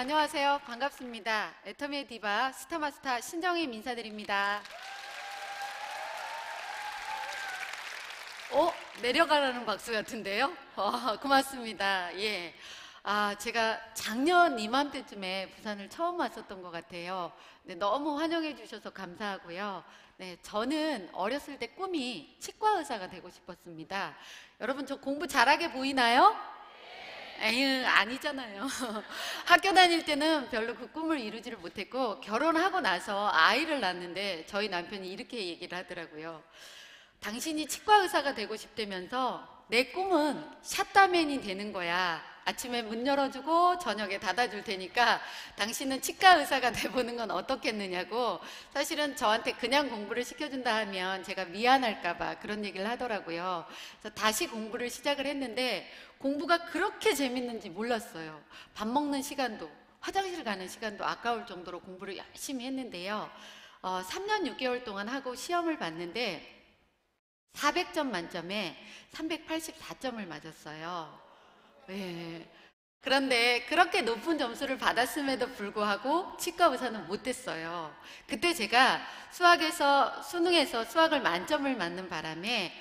안녕하세요. 반갑습니다. 애터미의 디바 스타마스터 신정임 인사드립니다. 내려가라는 박수 같은데요? 고맙습니다. 예. 제가 작년 이맘때쯤에 부산을 처음 왔었던 것 같아요. 네, 너무 환영해 주셔서 감사하고요. 네, 저는 어렸을 때 꿈이 치과 의사가 되고 싶었습니다. 여러분, 저 공부 잘하게 보이나요? 에휴, 아니잖아요. 학교 다닐 때는 별로 그 꿈을 이루지를 못했고, 결혼하고 나서 아이를 낳았는데 저희 남편이 이렇게 얘기를 하더라고요. 당신이 치과 의사가 되고 싶다면서 내 꿈은 샷다맨이 되는 거야. 아침에 문 열어주고 저녁에 닫아줄 테니까 당신은 치과 의사가 돼보는 건 어떻겠느냐고. 사실은 저한테 그냥 공부를 시켜준다 하면 제가 미안할까봐 그런 얘기를 하더라고요. 그래서 다시 공부를 시작을 했는데 공부가 그렇게 재밌는지 몰랐어요. 밥 먹는 시간도 화장실 가는 시간도 아까울 정도로 공부를 열심히 했는데요. 3년 6개월 동안 하고 시험을 봤는데 400점 만점에 384점을 맞았어요. 네. 그런데 그렇게 높은 점수를 받았음에도 불구하고 치과 의사는 못됐어요. 그때 제가 수능에서 수학을 만점을 맞는 바람에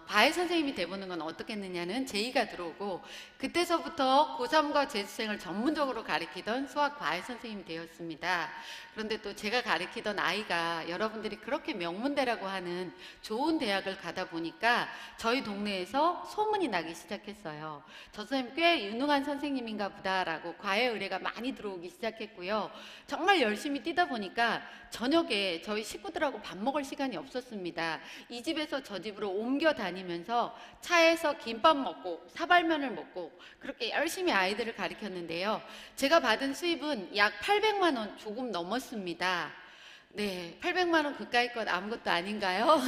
과외 선생님이 돼보는 건 어떻겠느냐는 제의가 들어오고, 그때서부터 고3과 재수생을 전문적으로 가르치던 수학 과외 선생님이 되었습니다. 그런데 또 제가 가르치던 아이가 여러분들이 그렇게 명문대라고 하는 좋은 대학을 가다 보니까 저희 동네에서 소문이 나기 시작했어요. 저 선생님 꽤 유능한 선생님인가 보다라고 과외 의뢰가 많이 들어오기 시작했고요. 정말 열심히 뛰다 보니까 저녁에 저희 식구들하고 밥 먹을 시간이 없었습니다. 이 집에서 저 집으로 옮겨 다니면서 차에서 김밥 먹고 사발면을 먹고 그렇게 열심히 아이들을 가르쳤는데요. 제가 받은 수입은 약 800만 원 조금 넘었습니다. 네, 800만 원 그까이 것 아무것도 아닌가요?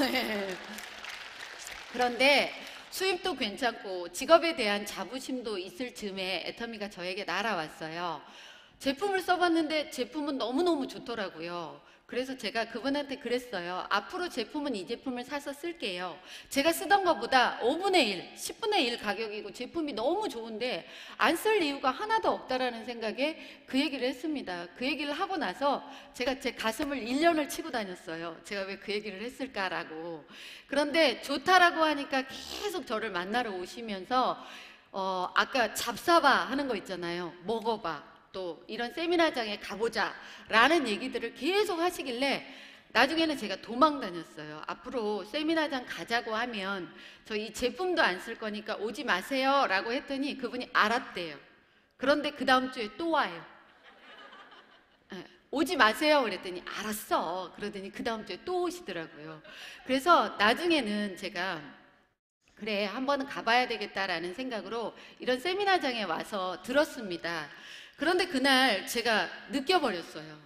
그런데 수입도 괜찮고 직업에 대한 자부심도 있을 즈음에 애터미가 저에게 날아왔어요. 제품을 써봤는데 제품은 너무너무 좋더라고요. 그래서 제가 그분한테 그랬어요. 앞으로 제품은 이 제품을 사서 쓸게요. 제가 쓰던 것보다 5분의 1, 10분의 1 가격이고 제품이 너무 좋은데 안 쓸 이유가 하나도 없다라는 생각에 그 얘기를 했습니다. 그 얘기를 하고 나서 제가 제 가슴을 1년을 치고 다녔어요. 제가 왜 그 얘기를 했을까라고. 그런데 좋다라고 하니까 계속 저를 만나러 오시면서 아까 잡사봐 하는 거 있잖아요. 먹어봐. 또 이런 세미나장에 가보자 라는 얘기들을 계속 하시길래 나중에는 제가 도망 다녔어요. 앞으로 세미나장 가자고 하면 저 이 제품도 안 쓸 거니까 오지 마세요 라고 했더니 그분이 알았대요. 그런데 그 다음 주에 또 와요. 오지 마세요 그랬더니 알았어. 그러더니 그 다음 주에 또 오시더라고요. 그래서 나중에는 제가 그래 한 번은 가봐야 되겠다라는 생각으로 이런 세미나장에 와서 들었습니다. 그런데 그날 제가 느껴버렸어요.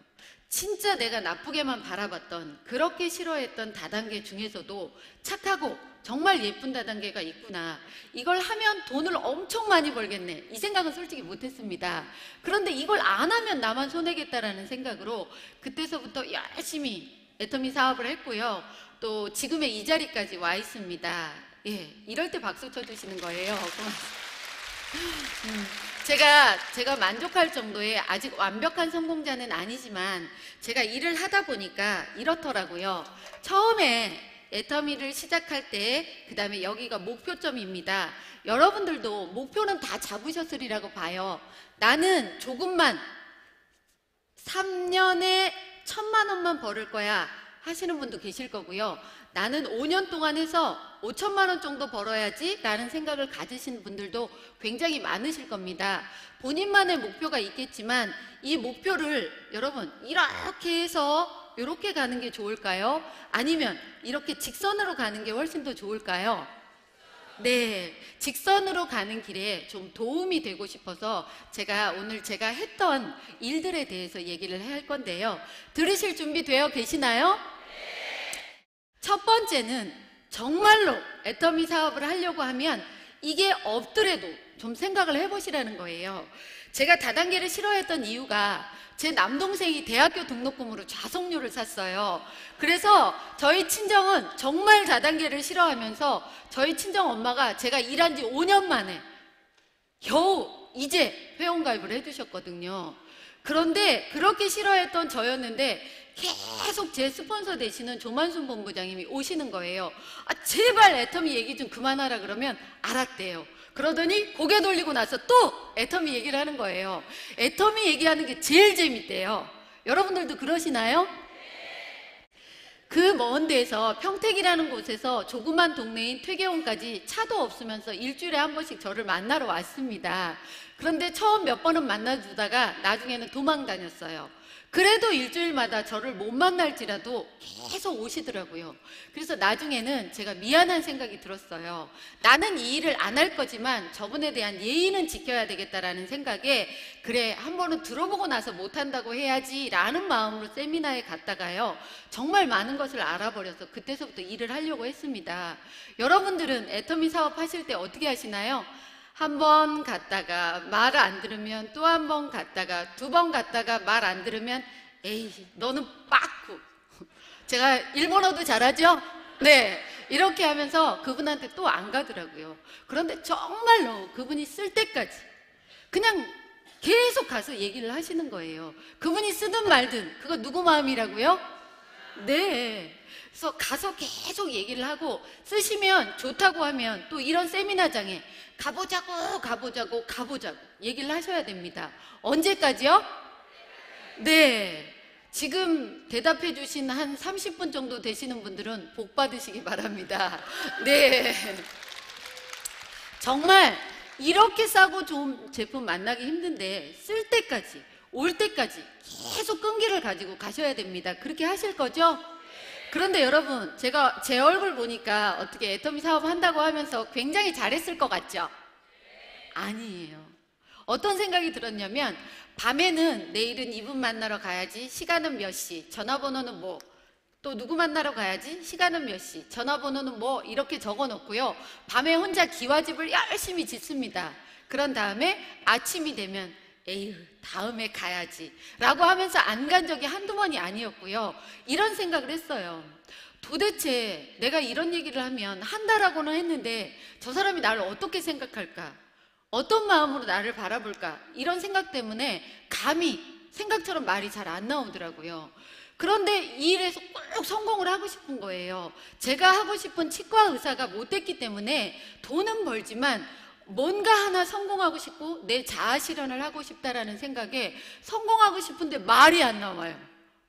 진짜 내가 나쁘게만 바라봤던, 그렇게 싫어했던 다단계 중에서도 착하고 정말 예쁜 다단계가 있구나. 이걸 하면 돈을 엄청 많이 벌겠네. 이 생각은 솔직히 못했습니다. 그런데 이걸 안 하면 나만 손해겠다라는 생각으로 그때서부터 열심히 애터미 사업을 했고요. 또 지금의 이 자리까지 와 있습니다. 예, 이럴 때 박수 쳐주시는 거예요. 고맙습니다. 제가 만족할 정도의 아직 완벽한 성공자는 아니지만 제가 일을 하다 보니까 이렇더라고요. 처음에 애터미를 시작할 때 그 다음에 여기가 목표점입니다. 여러분들도 목표는 다 잡으셨으리라고 봐요. 나는 조금만 3년에 1,000만 원만 벌을 거야 하시는 분도 계실 거고요. 나는 5년 동안 해서 5천만 원 정도 벌어야지 라는 생각을 가지신 분들도 굉장히 많으실 겁니다. 본인만의 목표가 있겠지만 이 목표를 여러분 이렇게 해서 이렇게 가는 게 좋을까요? 아니면 이렇게 직선으로 가는 게 훨씬 더 좋을까요? 네, 직선으로 가는 길에 좀 도움이 되고 싶어서 제가 오늘 제가 했던 일들에 대해서 얘기를 할 건데요. 들으실 준비 되어 계시나요? 첫 번째는 정말로 애터미 사업을 하려고 하면 이게 없더라도 좀 생각을 해보시라는 거예요. 제가 다단계를 싫어했던 이유가 제 남동생이 대학교 등록금으로 좌석료를 샀어요. 그래서 저희 친정은 정말 다단계를 싫어하면서 저희 친정 엄마가 제가 일한 지 5년 만에 겨우 이제 회원가입을 해주셨거든요. 그런데 그렇게 싫어했던 저였는데 계속 제 스폰서 되시는 조만순 본부장님이 오시는 거예요. 아, 제발 애터미 얘기 좀 그만하라 그러면 알았대요. 그러더니 고개 돌리고 나서 또 애터미 얘기를 하는 거예요. 애터미 얘기하는 게 제일 재밌대요. 여러분들도 그러시나요? 그 먼 데서 평택이라는 곳에서 조그만 동네인 퇴계원까지 차도 없으면서 일주일에 한 번씩 저를 만나러 왔습니다. 그런데 처음 몇 번은 만나주다가 나중에는 도망 다녔어요. 그래도 일주일마다 저를 못 만날지라도 계속 오시더라고요. 그래서 나중에는 제가 미안한 생각이 들었어요. 나는 이 일을 안 할 거지만 저분에 대한 예의는 지켜야 되겠다라는 생각에 그래 한 번은 들어보고 나서 못한다고 해야지 라는 마음으로 세미나에 갔다가요 정말 많은 것을 알아버려서 그때서부터 일을 하려고 했습니다. 여러분들은 애터미 사업 하실 때 어떻게 하시나요? 한 번 갔다가 말 안 들으면 또 한 번 갔다가 두 번 갔다가 말 안 들으면 에이 너는 빠꾸. 제가 일본어도 잘하죠? 네, 이렇게 하면서 그분한테 또 안 가더라고요. 그런데 정말로 그분이 쓸 때까지 그냥 계속 가서 얘기를 하시는 거예요. 그분이 쓰든 말든 그거 누구 마음이라고요? 네. 그래서 가서 계속 얘기를 하고 쓰시면 좋다고 하면 또 이런 세미나장에 가보자고 얘기를 하셔야 됩니다. 언제까지요? 네. 지금 대답해 주신 한 30분 정도 되시는 분들은 복 받으시기 바랍니다. 네. 정말 이렇게 싸고 좋은 제품 만나기 힘든데 쓸 때까지 올 때까지 계속 끈기를 가지고 가셔야 됩니다. 그렇게 하실 거죠? 그런데 여러분 제가 제 얼굴 보니까 어떻게 애터미 사업 한다고 하면서 굉장히 잘했을 것 같죠? 아니에요. 어떤 생각이 들었냐면 밤에는 내일은 이분 만나러 가야지 시간은 몇 시 전화번호는 뭐 또 누구 만나러 가야지 시간은 몇 시 전화번호는 뭐 이렇게 적어 놓고요 밤에 혼자 기와집을 열심히 짓습니다. 그런 다음에 아침이 되면 에휴 다음에 가야지 라고 하면서 안 간 적이 한두 번이 아니었고요. 이런 생각을 했어요. 도대체 내가 이런 얘기를 하면 한다라고는 했는데 저 사람이 나를 어떻게 생각할까? 어떤 마음으로 나를 바라볼까? 이런 생각 때문에 감히 생각처럼 말이 잘 안 나오더라고요. 그런데 이 일에서 꼭 성공을 하고 싶은 거예요. 제가 하고 싶은 치과 의사가 못 됐기 때문에 돈은 벌지만 뭔가 하나 성공하고 싶고 내 자아 실현을 하고 싶다라는 생각에 성공하고 싶은데 말이 안 나와요.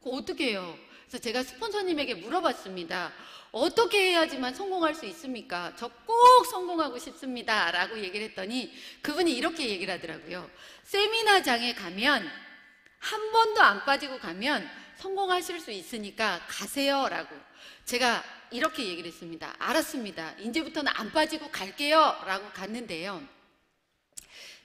그거 어떻게 해요? 그래서 제가 스폰서님에게 물어봤습니다. 어떻게 해야지만 성공할 수 있습니까? 저 꼭 성공하고 싶습니다 라고 얘기를 했더니 그분이 이렇게 얘기를 하더라고요. 세미나장에 가면 한 번도 안 빠지고 가면 성공하실 수 있으니까 가세요 라고 제가 이렇게 얘기를 했습니다. 알았습니다. 이제부터는 안 빠지고 갈게요 라고 갔는데요.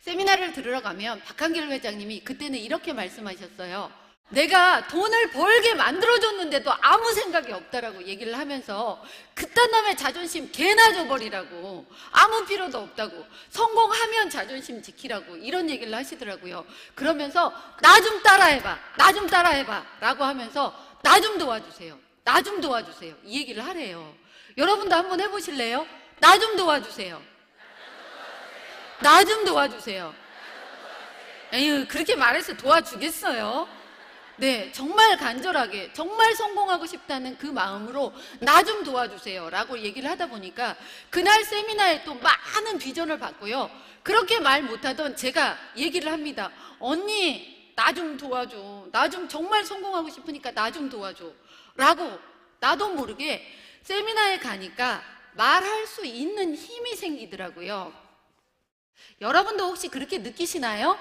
세미나를 들으러 가면 박한길 회장님이 그때는 이렇게 말씀하셨어요. 내가 돈을 벌게 만들어줬는데도 아무 생각이 없다라고 얘기를 하면서 그딴 놈의 자존심 개나 줘버리라고 아무 필요도 없다고 성공하면 자존심 지키라고 이런 얘기를 하시더라고요. 그러면서 나 좀 따라해봐 라고 하면서 나 좀 도와주세요 이 얘기를 하래요. 여러분도 한번 해보실래요? 나 좀 도와주세요. 에휴 그렇게 말해서 도와주겠어요? 네, 정말 간절하게 정말 성공하고 싶다는 그 마음으로 나 좀 도와주세요 라고 얘기를 하다 보니까 그날 세미나에 또 많은 비전을 받고요. 그렇게 말 못하던 제가 얘기를 합니다. 언니 나 좀 도와줘. 나 좀 정말 성공하고 싶으니까 나 좀 도와줘 라고 나도 모르게 세미나에 가니까 말할 수 있는 힘이 생기더라고요. 여러분도 혹시 그렇게 느끼시나요?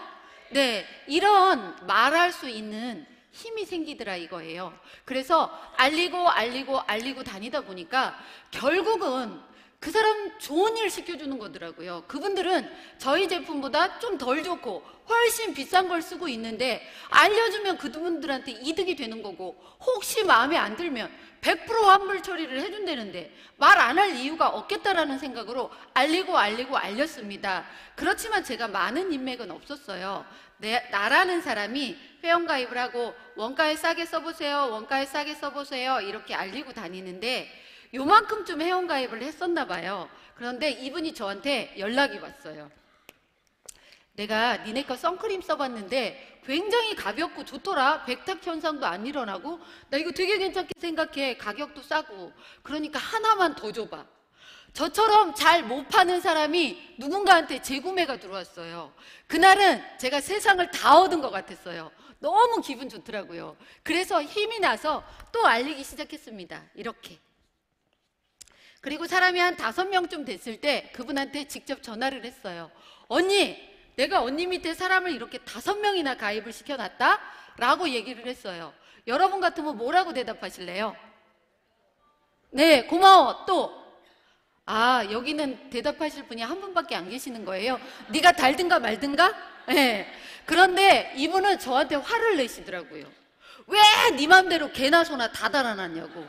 네, 이런 말할 수 있는 힘이 생기더라 이거예요. 그래서 알리고 다니다 보니까 결국은 그 사람 좋은 일 시켜주는 거더라고요. 그분들은 저희 제품보다 좀 덜 좋고 훨씬 비싼 걸 쓰고 있는데 알려주면 그분들한테 이득이 되는 거고 혹시 마음에 안 들면 100% 환불 처리를 해준다는데 말 안 할 이유가 없겠다라는 생각으로 알렸습니다. 그렇지만 제가 많은 인맥은 없었어요. 나라는 사람이 회원가입을 하고 원가에 싸게 써보세요 이렇게 알리고 다니는데 요만큼쯤 회원가입을 했었나 봐요. 그런데 이분이 저한테 연락이 왔어요. 내가 니네 거 선크림 써봤는데 굉장히 가볍고 좋더라. 백탁 현상도 안 일어나고 나 이거 되게 괜찮게 생각해. 가격도 싸고. 그러니까 하나만 더 줘봐. 저처럼 잘 못 파는 사람이 누군가한테 재구매가 들어왔어요. 그날은 제가 세상을 다 얻은 것 같았어요. 너무 기분 좋더라고요. 그래서 힘이 나서 또 알리기 시작했습니다. 이렇게. 그리고 사람이 한 5명쯤 됐을 때 그분한테 직접 전화를 했어요. 언니, 내가 언니 밑에 사람을 이렇게 5명이나 가입을 시켜놨다? 라고 얘기를 했어요. 여러분 같으면 뭐라고 대답하실래요? 네, 고마워. 또? 아, 여기는 대답하실 분이 한 분밖에 안 계시는 거예요. 네가 달든가 말든가? 네. 그런데 이분은 저한테 화를 내시더라고요. 왜 네 맘대로 개나 소나 다 달아놨냐고.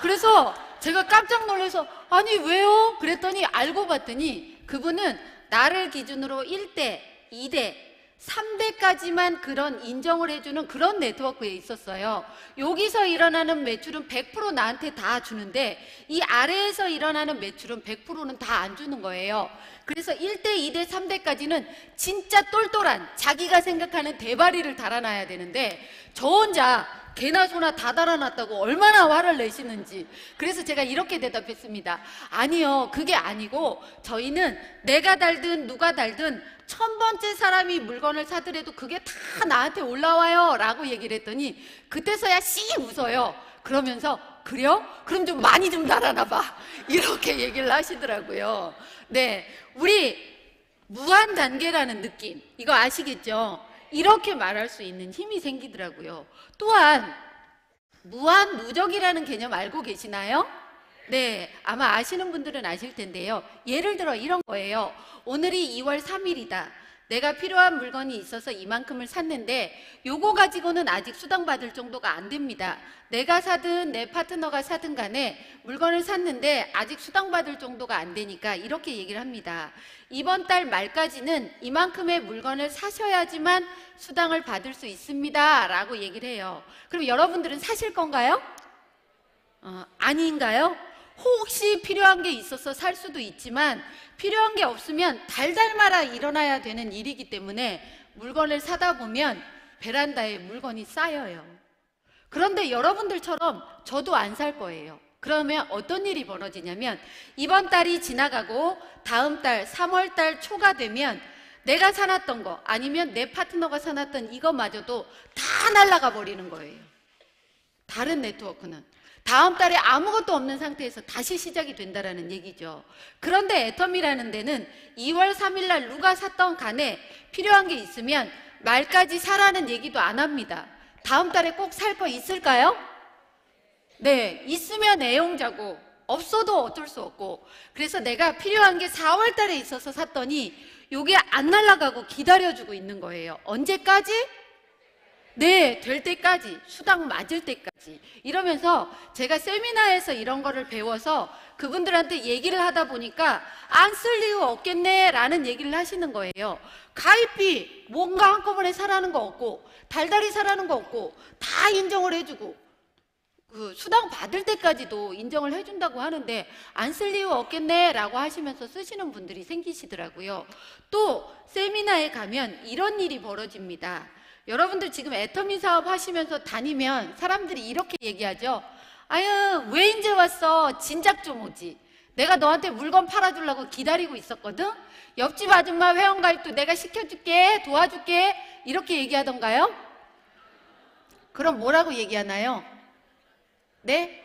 그래서 제가 깜짝 놀라서 아니 왜요? 그랬더니 알고 봤더니 그분은 나를 기준으로 1대, 2대, 3대까지만 그런 인정을 해주는 그런 네트워크에 있었어요. 여기서 일어나는 매출은 100% 나한테 다 주는데 이 아래에서 일어나는 매출은 100%는 다 안 주는 거예요. 그래서 1대, 2대, 3대까지는 진짜 똘똘한 자기가 생각하는 대바리를 달아놔야 되는데 저 혼자 개나 소나 다 달아놨다고 얼마나 화를 내시는지. 그래서 제가 이렇게 대답했습니다. 아니요, 그게 아니고 저희는 내가 달든 누가 달든 1000번째 사람이 물건을 사더라도 그게 다 나한테 올라와요 라고 얘기를 했더니 그때서야 씩 웃어요. 그러면서 그래요? 그럼 좀 많이 좀 달아놔봐 이렇게 얘기를 하시더라고요. 네, 우리 무한단계라는 느낌 이거 아시겠죠? 이렇게 말할 수 있는 힘이 생기더라고요. 또한 무한누적이라는 개념 알고 계시나요? 네, 아마 아시는 분들은 아실 텐데요. 예를 들어 이런 거예요. 오늘이 2월 3일이다. 내가 필요한 물건이 있어서 이만큼을 샀는데 요거 가지고는 아직 수당받을 정도가 안 됩니다. 내가 사든 내 파트너가 사든 간에 물건을 샀는데 아직 수당받을 정도가 안 되니까 이렇게 얘기를 합니다. 이번 달 말까지는 이만큼의 물건을 사셔야지만 수당을 받을 수 있습니다 라고 얘기를 해요. 그럼 여러분들은 사실 건가요? 아닌가요? 혹시 필요한 게 있어서 살 수도 있지만 필요한 게 없으면 달달 말아 일어나야 되는 일이기 때문에 물건을 사다 보면 베란다에 물건이 쌓여요. 그런데 여러분들처럼 저도 안 살 거예요. 그러면 어떤 일이 벌어지냐면 이번 달이 지나가고 다음 달 3월 달 초가 되면 내가 사놨던 거 아니면 내 파트너가 사놨던 이거마저도 다 날아가 버리는 거예요. 다른 네트워크는 다음 달에 아무것도 없는 상태에서 다시 시작이 된다는 얘기죠. 그런데 애텀이라는 데는 2월 3일 날 누가 샀던 간에 필요한 게 있으면 말까지 사라는 얘기도 안 합니다. 다음 달에 꼭 살 거 있을까요? 네, 있으면 애용자고 없어도 어쩔 수 없고. 그래서 내가 필요한 게 4월 달에 있어서 샀더니 요게 안 날아가고 기다려주고 있는 거예요. 언제까지? 네, 될 때까지, 수당 맞을 때까지. 이러면서 제가 세미나에서 이런 거를 배워서 그분들한테 얘기를 하다 보니까 안 쓸 이유 없겠네 라는 얘기를 하시는 거예요. 가입비 뭔가 한꺼번에 사라는 거 없고 달달이 사라는 거 없고 다 인정을 해주고 그 수당 받을 때까지도 인정을 해준다고 하는데 안 쓸 이유 없겠네 라고 하시면서 쓰시는 분들이 생기시더라고요. 또 세미나에 가면 이런 일이 벌어집니다. 여러분들 지금 애터미 사업 하시면서 다니면 사람들이 이렇게 얘기하죠. 아유, 왜 이제 왔어? 진작 좀 오지. 내가 너한테 물건 팔아주려고 기다리고 있었거든? 옆집 아줌마 회원가입도 내가 시켜줄게, 도와줄게 이렇게 얘기하던가요? 그럼 뭐라고 얘기하나요? 네?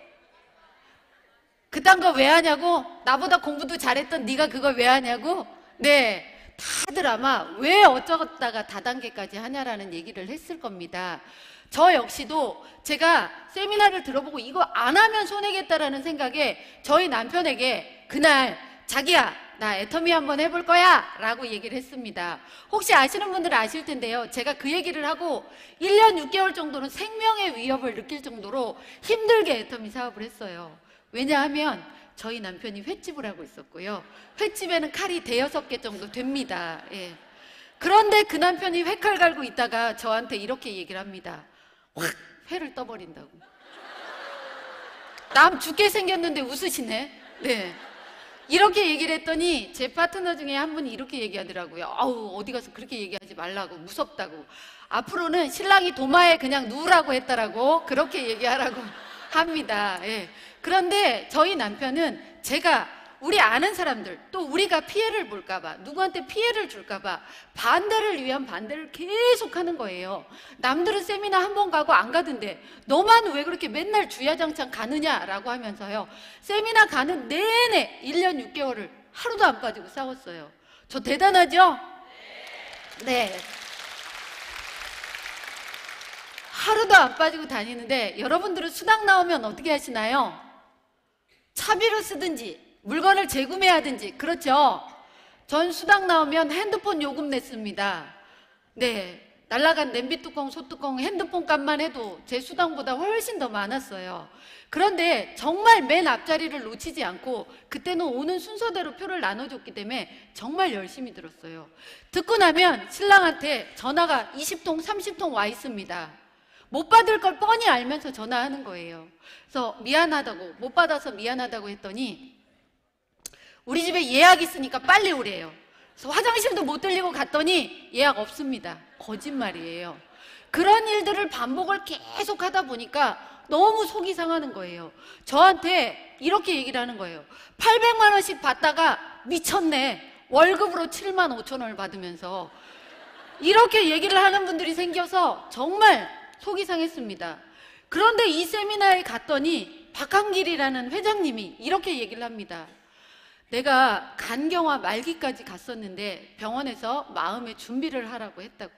그딴 거 왜 하냐고? 나보다 공부도 잘했던 네가 그걸 왜 하냐고? 네, 다들 아마 왜 어쩌다가 다단계까지 하냐라는 얘기를 했을 겁니다. 저 역시도 제가 세미나를 들어보고 이거 안 하면 손해겠다라는 생각에 저희 남편에게 그날 자기야 나 애터미 한번 해볼 거야 라고 얘기를 했습니다. 혹시 아시는 분들은 아실 텐데요. 제가 그 얘기를 하고 1년 6개월 정도는 생명의 위협을 느낄 정도로 힘들게 애터미 사업을 했어요. 왜냐하면 저희 남편이 횟집을 하고 있었고요. 횟집에는 칼이 5-6개 정도 됩니다. 예. 그런데 그 남편이 회칼 갈고 있다가 저한테 이렇게 얘기를 합니다. 확 회를 떠버린다고. 남 죽게 생겼는데 웃으시네. 네. 이렇게 얘기를 했더니 제 파트너 중에 한 분이 이렇게 얘기하더라고요. 아우, 어디 가서 그렇게 얘기하지 말라고, 무섭다고. 앞으로는 신랑이 도마에 그냥 누우라고 했다라고 그렇게 얘기하라고 합니다. 예. 그런데 저희 남편은 제가 우리 아는 사람들, 또 우리가 피해를 볼까봐, 누구한테 피해를 줄까봐 반대를 위한 반대를 계속 하는 거예요. 남들은 세미나 한 번 가고 안 가던데 너만 왜 그렇게 맨날 주야장창 가느냐라고 하면서요, 세미나 가는 내내 1년 6개월을 하루도 안 빠지고 싸웠어요. 저 대단하죠? 네. 하루도 안 빠지고 다니는데, 여러분들은 수당 나오면 어떻게 하시나요? 차비로 쓰든지 물건을 재구매하든지, 그렇죠? 전 수당 나오면 핸드폰 요금 냈습니다. 네, 날라간 냄비 뚜껑, 소뚜껑, 핸드폰 값만 해도 제 수당보다 훨씬 더 많았어요. 그런데 정말 맨 앞자리를 놓치지 않고 그때는 오는 순서대로 표를 나눠줬기 때문에 정말 열심히 들었어요. 듣고 나면 신랑한테 전화가 20통, 30통 와 있습니다. 못 받을 걸 뻔히 알면서 전화하는 거예요. 그래서 미안하다고, 못 받아서 미안하다고 했더니 우리 집에 예약 있으니까 빨리 오래요. 그래서 화장실도 못 들리고 갔더니 예약 없습니다. 거짓말이에요. 그런 일들을 반복을 계속 하다 보니까 너무 속이 상하는 거예요. 저한테 이렇게 얘기를 하는 거예요. 800만 원씩 받다가 미쳤네, 월급으로 7만 5천 원을 받으면서. 이렇게 얘기를 하는 분들이 생겨서 정말 속이 상했습니다. 그런데 이 세미나에 갔더니 박한길이라는 회장님이 이렇게 얘기를 합니다. 내가 간경화 말기까지 갔었는데 병원에서 마음의 준비를 하라고 했다고.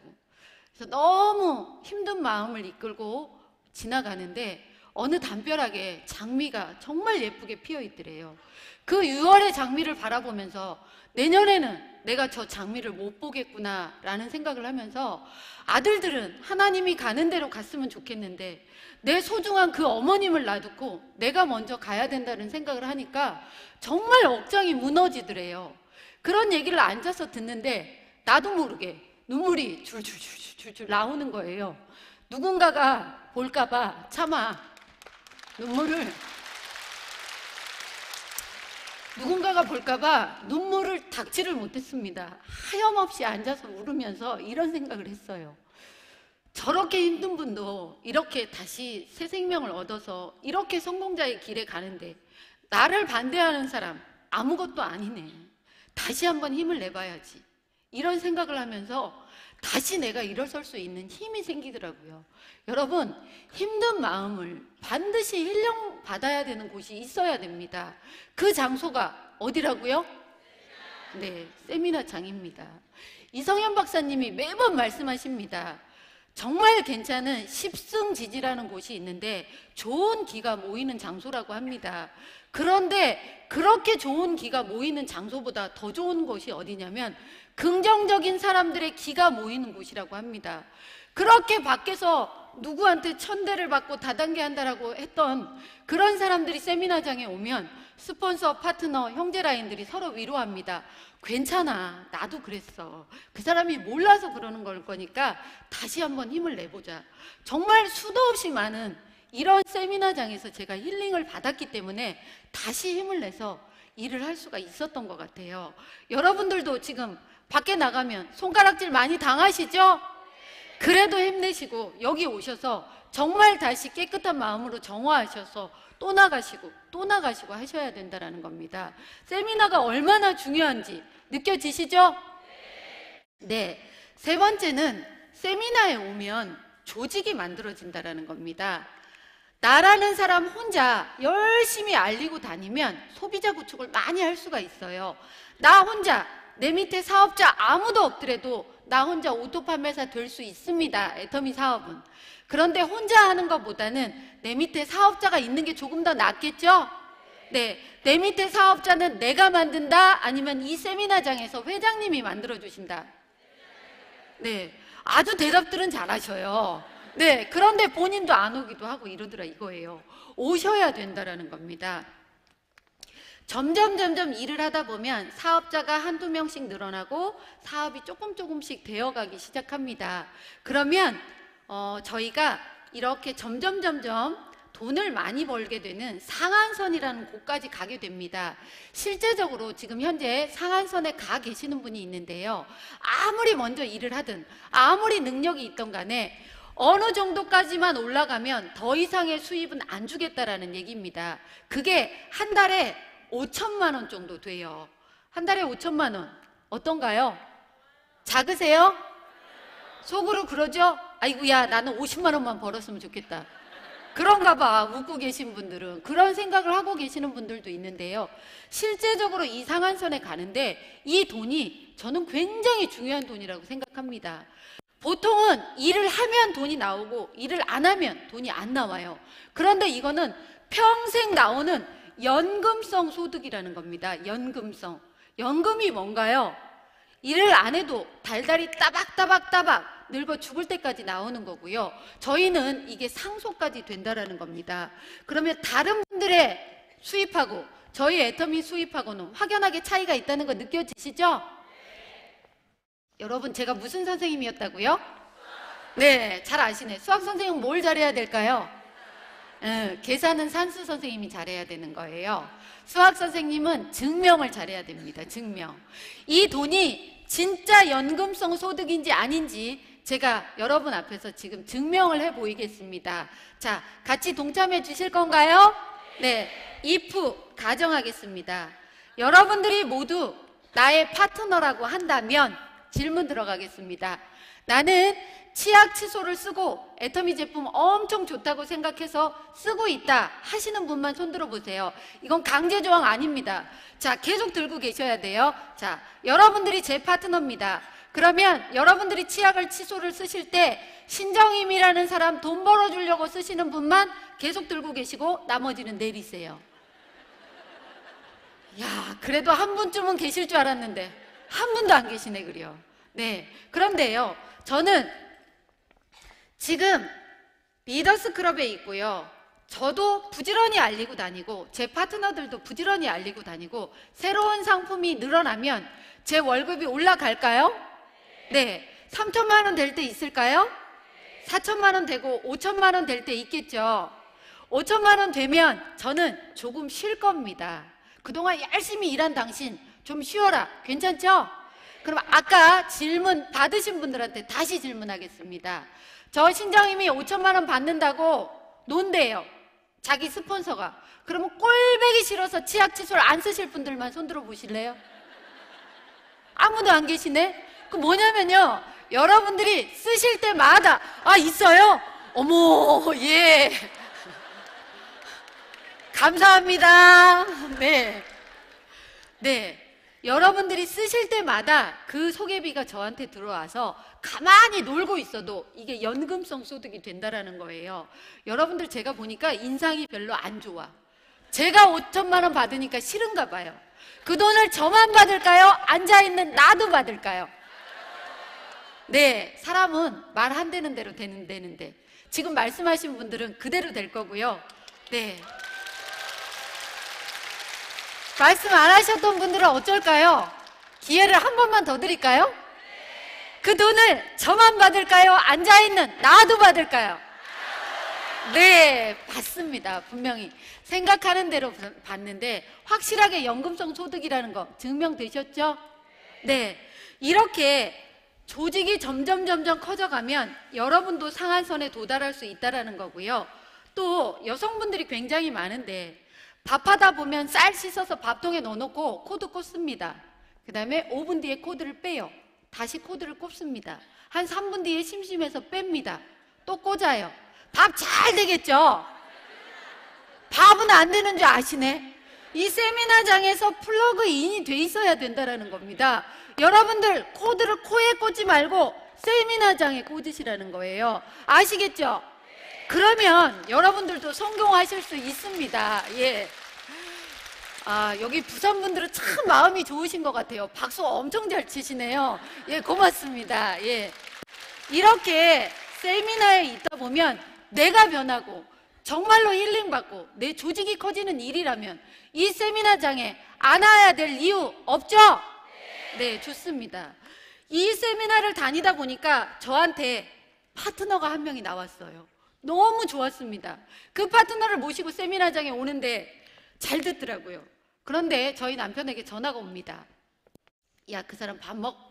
그래서 너무 힘든 마음을 이끌고 지나가는데 어느 담벼락에 장미가 정말 예쁘게 피어 있더래요. 그 6월의 장미를 바라보면서 내년에는 내가 저 장미를 못 보겠구나 라는 생각을 하면서, 아들들은 하나님이 가는 대로 갔으면 좋겠는데 내 소중한 그 어머님을 놔두고 내가 먼저 가야 된다는 생각을 하니까 정말 억장이 무너지더래요. 그런 얘기를 앉아서 듣는데 나도 모르게 눈물이 줄줄줄줄줄 나오는 거예요. 누군가가 볼까봐 차마 누군가가 볼까봐 눈물을 닥지를 못했습니다. 하염없이 앉아서 울으면서 이런 생각을 했어요. 저렇게 힘든 분도 이렇게 다시 새 생명을 얻어서 이렇게 성공자의 길에 가는데 나를 반대하는 사람 아무것도 아니네, 다시 한번 힘을 내봐야지, 이런 생각을 하면서 다시 내가 일어설 수 있는 힘이 생기더라고요. 여러분, 힘든 마음을 반드시 힐링 받아야 되는 곳이 있어야 됩니다. 그 장소가 어디라고요? 네, 세미나장입니다. 이성현 박사님이 매번 말씀하십니다. 정말 괜찮은 십승지지라는 곳이 있는데 좋은 기가 모이는 장소라고 합니다. 그런데 그렇게 좋은 기가 모이는 장소보다 더 좋은 곳이 어디냐면 긍정적인 사람들의 기가 모이는 곳이라고 합니다. 그렇게 밖에서 누구한테 천대를 받고 다단계 한다라고 했던 그런 사람들이 세미나장에 오면 스폰서, 파트너, 형제라인들이 서로 위로합니다. 괜찮아, 나도 그랬어. 그 사람이 몰라서 그러는 걸 거니까 다시 한번 힘을 내보자. 정말 수도 없이 많은 이런 세미나장에서 제가 힐링을 받았기 때문에 다시 힘을 내서 일을 할 수가 있었던 것 같아요. 여러분들도 지금 밖에 나가면 손가락질 많이 당하시죠? 그래도 힘내시고 여기 오셔서 정말 다시 깨끗한 마음으로 정화하셔서 또 나가시고 또 나가시고 하셔야 된다는 겁니다. 세미나가 얼마나 중요한지 느껴지시죠? 네. 세 번째는 세미나에 오면 조직이 만들어진다는 겁니다. 나라는 사람 혼자 열심히 알리고 다니면 소비자 구축을 많이 할 수가 있어요. 나 혼자, 내 밑에 사업자 아무도 없더라도 나 혼자 오토 판매사 될 수 있습니다. 애터미 사업은. 그런데 혼자 하는 것보다는 내 밑에 사업자가 있는 게 조금 더 낫겠죠? 네, 내 밑에 사업자는 내가 만든다? 아니면 이 세미나장에서 회장님이 만들어주신다? 네, 아주 대답들은 잘하셔요. 네, 그런데 본인도 안 오기도 하고 이러더라 이거예요. 오셔야 된다는 겁니다. 점점 일을 하다 보면 사업자가 한두 명씩 늘어나고 사업이 조금씩 되어가기 시작합니다. 그러면 저희가 이렇게 점점 돈을 많이 벌게 되는 상한선이라는 곳까지 가게 됩니다. 실제적으로 지금 현재 상한선에 가 계시는 분이 있는데요. 아무리 먼저 일을 하든 아무리 능력이 있던 간에 어느 정도까지만 올라가면 더 이상의 수입은 안 주겠다라는 얘기입니다. 그게 한 달에 5천만 원 정도 돼요. 한 달에 5천만 원 어떤가요? 작으세요? 속으로 그러죠? 아이고야, 나는 50만 원만 벌었으면 좋겠다. 그런가 봐. 웃고 계신 분들은 그런 생각을 하고 계시는 분들도 있는데요. 실제적으로 이 상한선에 가는데 이 돈이 저는 굉장히 중요한 돈이라고 생각합니다. 보통은 일을 하면 돈이 나오고 일을 안 하면 돈이 안 나와요. 그런데 이거는 평생 나오는 연금성 소득이라는 겁니다. 연금성. 연금이 뭔가요? 일을 안 해도 달달이 따박따박 늙어 죽을 때까지 나오는 거고요. 저희는 이게 상속까지 된다라는 겁니다. 그러면 다른 분들의 수입하고 저희 애터미 수입하고는 확연하게 차이가 있다는 거 느껴지시죠? 여러분, 제가 무슨 선생님이었다고요? 네, 잘 아시네. 수학 선생님은 뭘 잘해야 될까요? 계산은 산수 선생님이 잘해야 되는 거예요. 수학 선생님은 증명을 잘해야 됩니다. 증명. 이 돈이 진짜 연금성 소득인지 아닌지 제가 여러분 앞에서 지금 증명을 해 보이겠습니다. 자, 같이 동참해 주실 건가요? 네, if 가정하겠습니다. 여러분들이 모두 나의 파트너라고 한다면 질문 들어가겠습니다. 나는 치약 칫솔을 쓰고 애터미 제품 엄청 좋다고 생각해서 쓰고 있다 하시는 분만 손 들어보세요. 이건 강제 조항 아닙니다. 자, 계속 들고 계셔야 돼요. 자, 여러분들이 제 파트너입니다. 그러면 여러분들이 치약을 칫솔을 쓰실 때 신정임이라는 사람 돈 벌어주려고 쓰시는 분만 계속 들고 계시고 나머지는 내리세요. 야, 그래도 한 분쯤은 계실 줄 알았는데 한 분도 안 계시네. 그래요. 네, 그런데요, 저는 지금 리더스 클럽에 있고요. 저도 부지런히 알리고 다니고 제 파트너들도 부지런히 알리고 다니고 새로운 상품이 늘어나면 제 월급이 올라갈까요? 네. 3천만 원 될 때 있을까요? 4천만 원 되고 5천만 원 될 때 있겠죠. 5천만 원 되면 저는 조금 쉴 겁니다. 그동안 열심히 일한 당신 좀 쉬어라. 괜찮죠? 그럼 아까 질문 받으신 분들한테 다시 질문하겠습니다. 저 신정임이 5천만 원 받는다고 논대요. 자기 스폰서가. 그러면 꼴배기 싫어서 치약 칫솔 안 쓰실 분들만 손 들어 보실래요? 아무도 안 계시네? 그 뭐냐면요, 여러분들이 쓰실 때마다 아, 있어요? 어머, 예. 감사합니다. 네. 네. 여러분들이 쓰실 때마다 그 소개비가 저한테 들어와서 가만히 놀고 있어도 이게 연금성 소득이 된다라는 거예요. 여러분들 제가 보니까 인상이 별로 안 좋아. 제가 5천만 원 받으니까 싫은가 봐요. 그 돈을 저만 받을까요? 앉아있는 나도 받을까요? 네, 사람은 말 안 되는 대로 되는데 지금 말씀하신 분들은 그대로 될 거고요. 네. 말씀 안 하셨던 분들은 어쩔까요? 기회를 한 번만 더 드릴까요? 그 돈을 저만 받을까요? 앉아있는 나도 받을까요? 네, 받습니다. 분명히 생각하는 대로 받는데 확실하게 연금성 소득이라는 거 증명되셨죠? 네, 이렇게 조직이 점점 커져가면 여러분도 상한선에 도달할 수 있다는 거고요. 또 여성분들이 굉장히 많은데 밥하다 보면 쌀 씻어서 밥통에 넣어놓고 코드 꽂습니다. 그 다음에 5분 뒤에 코드를 빼요. 다시 코드를 꼽습니다. 한 3분 뒤에 심심해서 뺍니다. 또 꽂아요. 밥 잘 되겠죠? 밥은 안 되는 줄 아시네? 이 세미나장에서 플러그인이 돼 있어야 된다는 겁니다. 여러분들 코드를 코에 꽂지 말고 세미나장에 꽂으시라는 거예요. 아시겠죠? 그러면 여러분들도 성공하실 수 있습니다. 예. 아, 여기 부산 분들은 참 마음이 좋으신 것 같아요. 박수 엄청 잘 치시네요. 예, 고맙습니다. 예. 이렇게 세미나에 있다 보면 내가 변하고 정말로 힐링받고 내 조직이 커지는 일이라면 이 세미나장에 안 와야 될 이유 없죠? 네, 좋습니다. 이 세미나를 다니다 보니까 저한테 파트너가 한 명이 나왔어요. 너무 좋았습니다. 그 파트너를 모시고 세미나장에 오는데 잘 듣더라고요. 그런데 저희 남편에게 전화가 옵니다. 야, 그 사람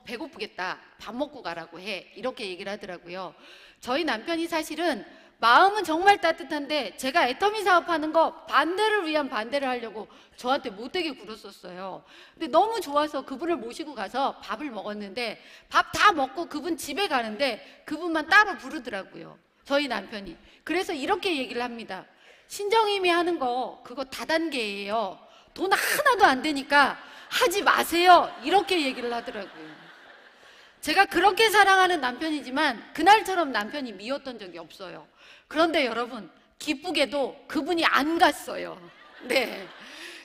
배고프겠다. 밥 먹고 가라고 해. 이렇게 얘기를 하더라고요. 저희 남편이 사실은 마음은 정말 따뜻한데 제가 애터미 사업하는 거 반대를 위한 반대를 하려고 저한테 못되게 굴었었어요. 근데 너무 좋아서 그분을 모시고 가서 밥을 먹었는데 밥 다 먹고 그분 집에 가는데 그분만 따로 부르더라고요. 저희 남편이. 그래서 이렇게 얘기를 합니다. 신정임이 하는 거 그거 다단계예요. 돈 하나도 안 되니까 하지 마세요. 이렇게 얘기를 하더라고요. 제가 그렇게 사랑하는 남편이지만 그날처럼 남편이 미웠던 적이 없어요. 그런데 여러분, 기쁘게도 그분이 안 갔어요. 네.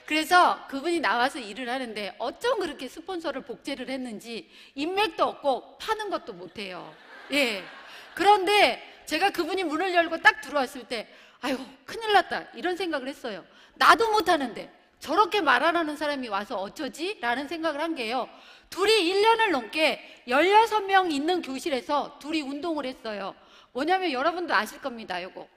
그래서 그분이 나와서 일을 하는데 어쩜 그렇게 스폰서를 복제를 했는지 인맥도 없고 파는 것도 못해요. 예. 그런데 제가 그분이 문을 열고 딱 들어왔을 때 아유, 큰일 났다 이런 생각을 했어요. 나도 못하는데 저렇게 말 안 하는 사람이 와서 어쩌지? 라는 생각을 한 게요. 둘이 1년을 넘게 16명 있는 교실에서 둘이 운동을 했어요. 뭐냐면 여러분도 아실 겁니다. 요거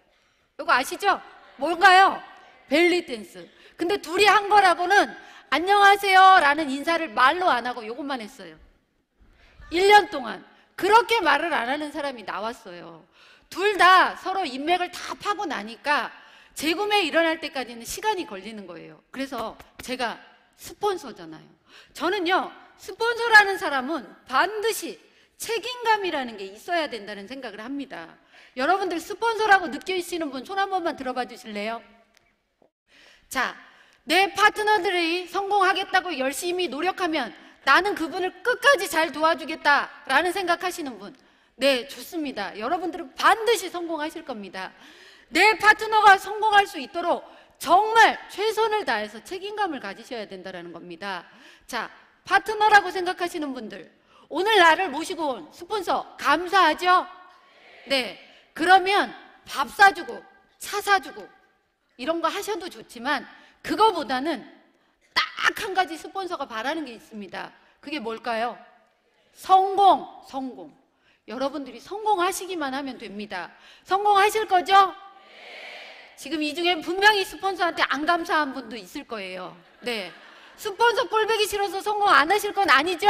아시죠? 뭘까요? 벨리 댄스. 근데 둘이 한 거라고는 안녕하세요 라는 인사를 말로 안 하고 요것만 했어요. 1년 동안 그렇게 말을 안 하는 사람이 나왔어요. 둘 다 서로 인맥을 다 파고 나니까 재구매 일어날 때까지는 시간이 걸리는 거예요. 그래서 제가 스폰서잖아요. 저는요, 스폰서라는 사람은 반드시 책임감이라는 게 있어야 된다는 생각을 합니다. 여러분들 스폰서라고 느끼시는 분 손 한 번만 들어봐 주실래요? 자, 내 파트너들이 성공하겠다고 열심히 노력하면 나는 그분을 끝까지 잘 도와주겠다라는 생각하시는 분, 네, 좋습니다. 여러분들은 반드시 성공하실 겁니다. 내 파트너가 성공할 수 있도록 정말 최선을 다해서 책임감을 가지셔야 된다는 겁니다. 자, 파트너라고 생각하시는 분들, 오늘 나를 모시고 온 스폰서 감사하죠? 네, 그러면 밥 사주고 차 사주고 이런 거 하셔도 좋지만 그거보다는 딱 한 가지 스폰서가 바라는 게 있습니다. 그게 뭘까요? 성공. 여러분들이 성공하시기만 하면 됩니다. 성공하실 거죠? 지금 이 중에 분명히 스폰서한테 안 감사한 분도 있을 거예요. 네, 스폰서 꼴보기 싫어서 성공 안 하실 건 아니죠?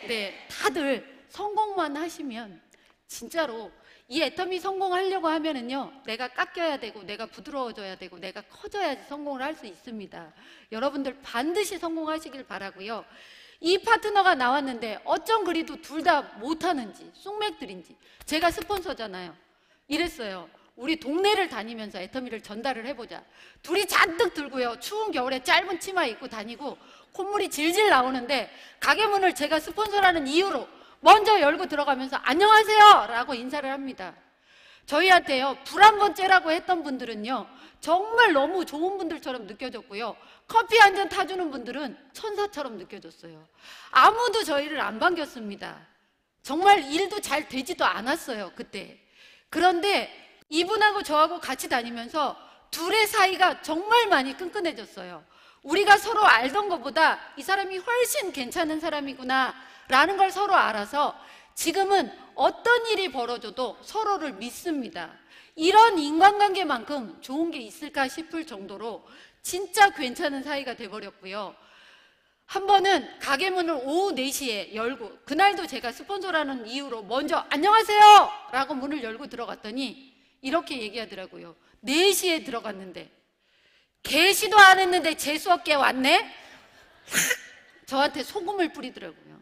네, 다들 성공만 하시면 진짜로 이 애터미 성공하려고 하면은요, 내가 깎여야 되고 내가 부드러워져야 되고 내가 커져야지 성공을 할 수 있습니다. 여러분들 반드시 성공하시길 바라고요. 이 파트너가 나왔는데 어쩜 그리도 둘 다 못하는지 쑥맥들인지, 제가 스폰서잖아요. 이랬어요. 우리 동네를 다니면서 애터미를 전달을 해보자. 둘이 잔뜩 들고요, 추운 겨울에 짧은 치마 입고 다니고 콧물이 질질 나오는데 가게 문을 제가 스폰서라는 이유로 먼저 열고 들어가면서 안녕하세요 라고 인사를 합니다. 저희한테요, 불 한 번 째라고 했던 분들은요 정말 너무 좋은 분들처럼 느껴졌고요, 커피 한 잔 타주는 분들은 천사처럼 느껴졌어요. 아무도 저희를 안 반겼습니다. 정말 일도 잘 되지도 않았어요, 그때. 그런데 이분하고 저하고 같이 다니면서 둘의 사이가 정말 많이 끈끈해졌어요. 우리가 서로 알던 것보다 이 사람이 훨씬 괜찮은 사람이구나 라는 걸 서로 알아서 지금은 어떤 일이 벌어져도 서로를 믿습니다. 이런 인간관계만큼 좋은 게 있을까 싶을 정도로 진짜 괜찮은 사이가 돼버렸고요. 한 번은 가게 문을 오후 4시에 열고, 그날도 제가 스폰서라는 이유로 먼저 안녕하세요 라고 문을 열고 들어갔더니 이렇게 얘기하더라고요. 4시에 들어갔는데 개시도 안 했는데 재수없게 왔네? 저한테 소금을 뿌리더라고요.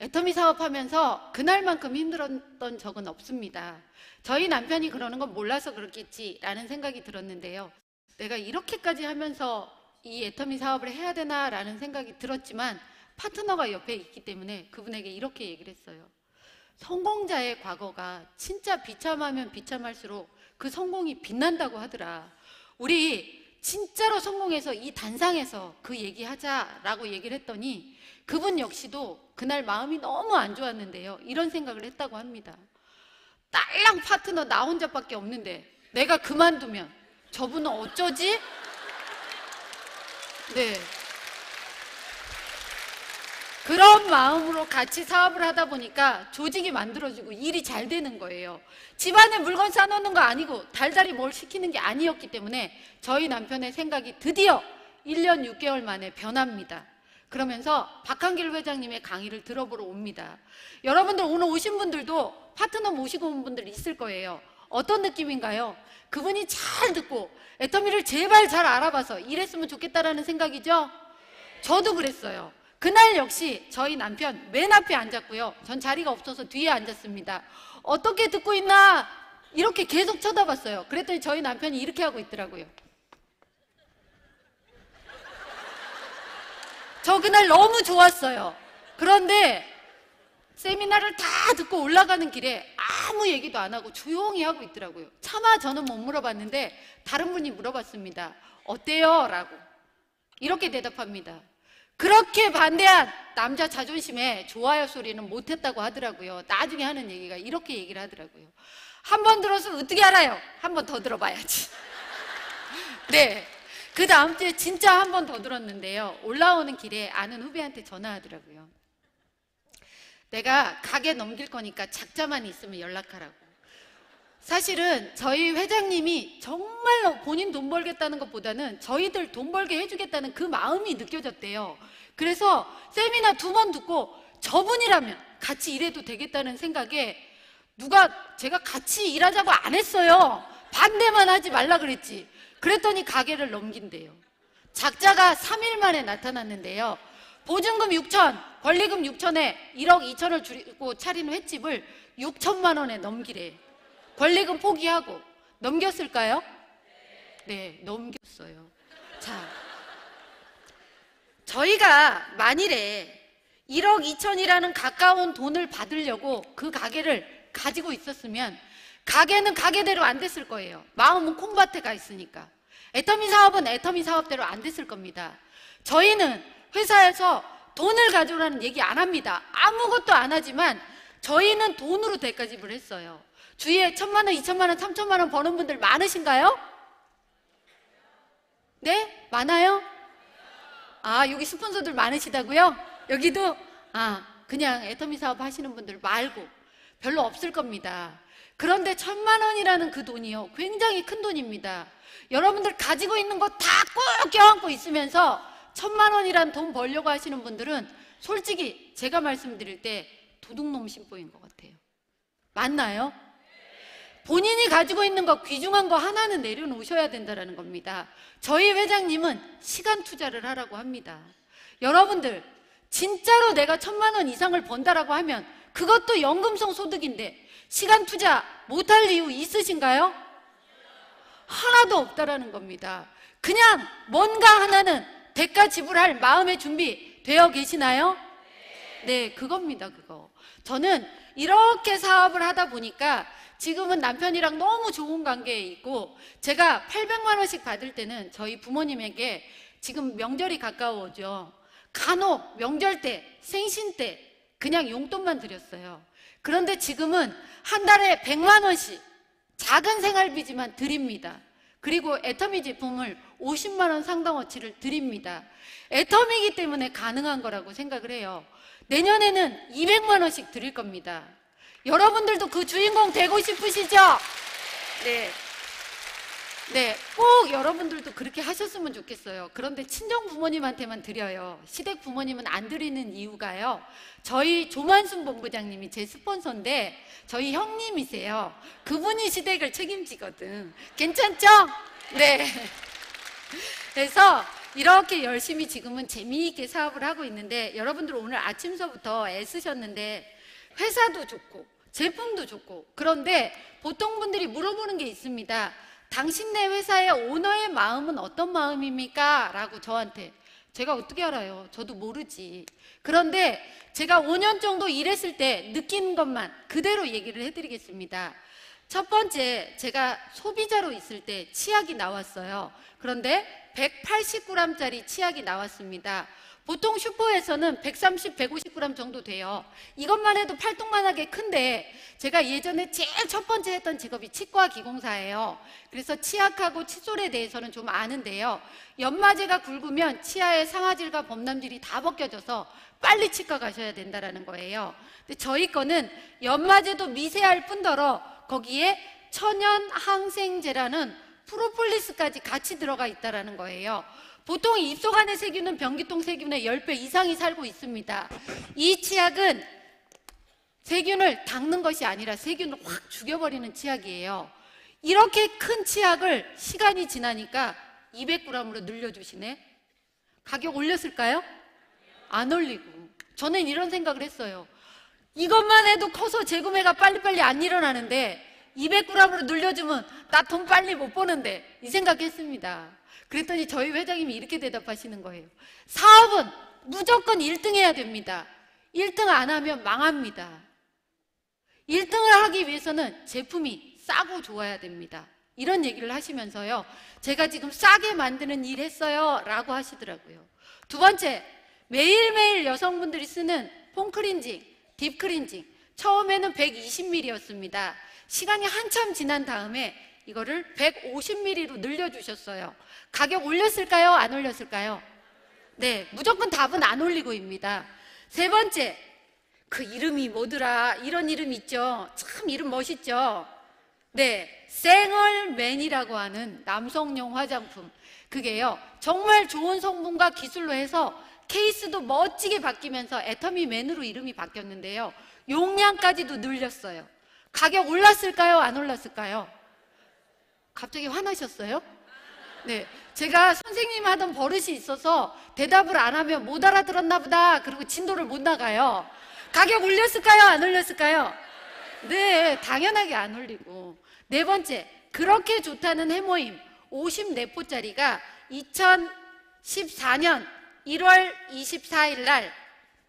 애터미 사업하면서 그날만큼 힘들었던 적은 없습니다. 저희 남편이 그러는 건 몰라서 그렇겠지라는 생각이 들었는데요. 내가 이렇게까지 하면서 이 애터미 사업을 해야 되나라는 생각이 들었지만 파트너가 옆에 있기 때문에 그분에게 이렇게 얘기를 했어요. 성공자의 과거가 진짜 비참하면 비참할수록 그 성공이 빛난다고 하더라. 우리 진짜로 성공해서 이 단상에서 그 얘기하자라고 얘기를 했더니 그분 역시도 그날 마음이 너무 안 좋았는데요, 이런 생각을 했다고 합니다. 딸랑 파트너 나 혼자밖에 없는데 내가 그만두면 저분은 어쩌지? 네. 그런 마음으로 같이 사업을 하다 보니까 조직이 만들어지고 일이 잘 되는 거예요. 집안에 물건 싸놓는 거 아니고 달달이 뭘 시키는 게 아니었기 때문에 저희 남편의 생각이 드디어 1년 6개월 만에 변합니다. 그러면서 박한길 회장님의 강의를 들어보러 옵니다. 여러분들 오늘 오신 분들도 파트너 모시고 온 분들 있을 거예요. 어떤 느낌인가요? 그분이 잘 듣고 애터미를 제발 잘 알아봐서 일했으면 좋겠다라는 생각이죠? 저도 그랬어요. 그날 역시 저희 남편 맨 앞에 앉았고요. 전 자리가 없어서 뒤에 앉았습니다. 어떻게 듣고 있나 이렇게 계속 쳐다봤어요. 그랬더니 저희 남편이 이렇게 하고 있더라고요. 저 그날 너무 좋았어요. 그런데 세미나를 다 듣고 올라가는 길에 아무 얘기도 안 하고 조용히 하고 있더라고요. 차마 저는 못 물어봤는데 다른 분이 물어봤습니다. 어때요? 라고. 이렇게 대답합니다. 그렇게 반대한 남자 자존심에 좋아요 소리는 못했다고 하더라고요. 나중에 하는 얘기가 이렇게 얘기를 하더라고요. 한 번 들어서 어떻게 알아요? 한 번 더 들어봐야지. 네. 그 다음 주에 진짜 한 번 더 들었는데요. 올라오는 길에 아는 후배한테 전화하더라고요. 내가 가게 넘길 거니까 작자만 있으면 연락하라고. 사실은 저희 회장님이 정말로 본인 돈 벌겠다는 것보다는 저희들 돈 벌게 해주겠다는 그 마음이 느껴졌대요. 그래서 세미나 2번 듣고 저분이라면 같이 일해도 되겠다는 생각에 누가 제가 같이 일하자고 안 했어요. 반대만 하지 말라 그랬지. 그랬더니 가게를 넘긴대요. 작자가 3일 만에 나타났는데요. 보증금 6천, 권리금 6천에 1억 2천을 주고 차린 횟집을 6천만 원에 넘기래. 권리금 포기하고 넘겼을까요? 네, 넘겼어요. 자, 저희가 만일에 1억 2천이라는 가까운 돈을 받으려고 그 가게를 가지고 있었으면 가게는 가게대로 안 됐을 거예요. 마음은 콩밭에 가 있으니까. 애터미 사업은 애터미 사업대로 안 됐을 겁니다. 저희는 회사에서 돈을 가져오라는 얘기 안 합니다. 아무것도 안 하지만 저희는 돈으로 대가집을 했어요. 주위에 1,000만 원, 2,000만 원, 3,000만 원 버는 분들 많으신가요? 네? 많아요? 아, 여기 스폰서들 많으시다고요? 여기도? 아, 그냥 애터미 사업 하시는 분들 말고 별로 없을 겁니다. 그런데 1,000만 원이라는 그 돈이요, 굉장히 큰 돈입니다. 여러분들 가지고 있는 거 다 꼭 껴안고 있으면서 1,000만 원이란 돈 벌려고 하시는 분들은 솔직히 제가 말씀드릴 때 도둑놈 심보인 것 같아요. 맞나요? 본인이 가지고 있는 거 귀중한 거 하나는 내려놓으셔야 된다는 겁니다. 저희 회장님은 시간 투자를 하라고 합니다. 여러분들 진짜로 내가 1,000만 원 이상을 번다라고 하면 그것도 연금성 소득인데 시간 투자 못할 이유 있으신가요? 하나도 없다라는 겁니다. 그냥 뭔가 하나는 대가 지불할 마음의 준비 되어 계시나요? 네, 그겁니다. 그거. 저는 이렇게 사업을 하다 보니까 지금은 남편이랑 너무 좋은 관계에 있고, 제가 800만 원씩 받을 때는 저희 부모님에게 지금 명절이 가까워오죠. 간혹 명절 때, 생신 때 그냥 용돈만 드렸어요. 그런데 지금은 한 달에 100만 원씩 작은 생활비지만 드립니다. 그리고 애터미 제품을 50만 원 상당어치를 드립니다. 애터미이기 때문에 가능한 거라고 생각을 해요. 내년에는 200만 원씩 드릴 겁니다. 여러분들도 그 주인공 되고 싶으시죠? 네. 네, 꼭 여러분들도 그렇게 하셨으면 좋겠어요. 그런데 친정 부모님한테만 드려요. 시댁 부모님은 안 드리는 이유가요, 저희 조만순 본부장님이 제 스폰서인데 저희 형님이세요. 그분이 시댁을 책임지거든. 괜찮죠? 네. 그래서 이렇게 열심히 지금은 재미있게 사업을 하고 있는데, 여러분들 오늘 아침서부터 애쓰셨는데 회사도 좋고 제품도 좋고, 그런데 보통 분들이 물어보는 게 있습니다. 당신네 회사의 오너의 마음은 어떤 마음입니까? 라고 저한테. 제가 어떻게 알아요? 저도 모르지. 그런데 제가 5년 정도 일했을 때 느낀 것만 그대로 얘기를 해드리겠습니다. 첫 번째, 제가 소비자로 있을 때 치약이 나왔어요. 그런데 180g짜리 치약이 나왔습니다. 보통 슈퍼에서는 130, 150g 정도 돼요. 이것만 해도 팔뚝만하게 큰데 제가 예전에 제일 첫 번째 했던 직업이 치과 기공사예요. 그래서 치약하고 칫솔에 대해서는 좀 아는데요. 연마제가 굵으면 치아의 상아질과 범람질이 다 벗겨져서 빨리 치과 가셔야 된다는 거예요. 근데 저희 거는 연마제도 미세할 뿐더러 거기에 천연 항생제라는 프로폴리스까지 같이 들어가 있다는 거예요. 보통 입속 안의 세균은 변기통 세균의 10배 이상이 살고 있습니다. 이 치약은 세균을 닦는 것이 아니라 세균을 확 죽여버리는 치약이에요. 이렇게 큰 치약을 시간이 지나니까 200g으로 늘려주시네. 가격 올렸을까요? 안 올리고. 저는 이런 생각을 했어요. 이것만 해도 커서 재구매가 빨리빨리 안 일어나는데 200g으로 늘려주면 나 돈 빨리 못 버는데, 이 생각했습니다. 그랬더니 저희 회장님이 이렇게 대답하시는 거예요. 사업은 무조건 1등 해야 됩니다. 1등 안 하면 망합니다. 1등을 하기 위해서는 제품이 싸고 좋아야 됩니다. 이런 얘기를 하시면서요, 제가 지금 싸게 만드는 일 했어요 라고 하시더라고요. 두 번째, 매일매일 여성분들이 쓰는 폼클렌징, 딥클렌징, 처음에는 120ml였습니다. 시간이 한참 지난 다음에 이거를 150ml로 늘려주셨어요. 가격 올렸을까요? 안 올렸을까요? 네, 무조건 답은 안 올리고입니다. 세 번째, 그 이름이 뭐더라? 이런 이름 있죠? 참 이름 멋있죠? 네, 생얼맨이라고 하는 남성용 화장품. 그게요, 정말 좋은 성분과 기술로 해서 케이스도 멋지게 바뀌면서 애터미맨으로 이름이 바뀌었는데요, 용량까지도 늘렸어요. 가격 올랐을까요? 안 올랐을까요? 갑자기 화나셨어요? 네, 제가 선생님 하던 버릇이 있어서 대답을 안 하면 못 알아들었나 보다 그리고 진도를 못 나가요. 가격 올렸을까요? 안 올렸을까요? 네, 당연하게 안 올리고. 네 번째, 그렇게 좋다는 해모임 54포짜리가 2014년 1월 24일 날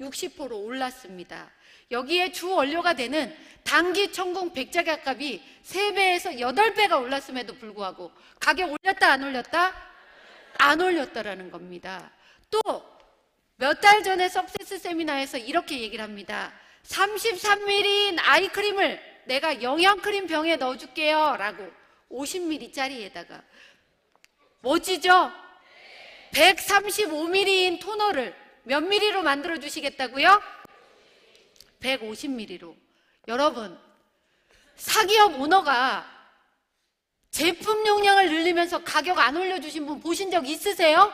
60%로 올랐습니다. 여기에 주 원료가 되는 당기 천궁 백작약값이 3배에서 8배가 올랐음에도 불구하고 가격 올렸다 안 올렸다? 안 올렸다라는 겁니다. 또 몇 달 전에 석세스 세미나에서 이렇게 얘기를 합니다. 33ml인 아이크림을 내가 영양크림 병에 넣어줄게요 라고 50ml짜리에다가, 멋지죠? 135ml인 토너를 몇 ml로 만들어 주시겠다고요? 150ml로. 여러분, 사기업 오너가 제품 용량을 늘리면서 가격 안 올려주신 분 보신 적 있으세요?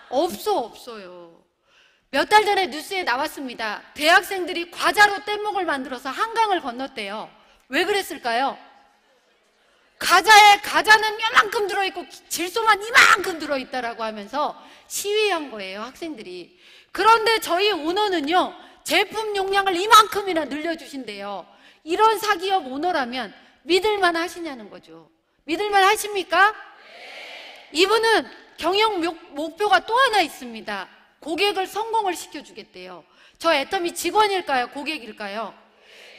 없어요. 몇 달 전에 뉴스에 나왔습니다. 대학생들이 과자로 뗏목을 만들어서 한강을 건넜대요. 왜 그랬을까요? 가자는 요만큼 들어있고 질소만 이만큼 들어있다라고 하면서 시위한 거예요, 학생들이. 그런데 저희 오너는요, 제품 용량을 이만큼이나 늘려주신대요. 이런 사기업 오너라면 믿을만 하시냐는 거죠. 믿을만 하십니까? 네. 이분은 경영 목표가 또 하나 있습니다. 고객을 성공을 시켜주겠대요. 저 애터미 직원일까요? 고객일까요?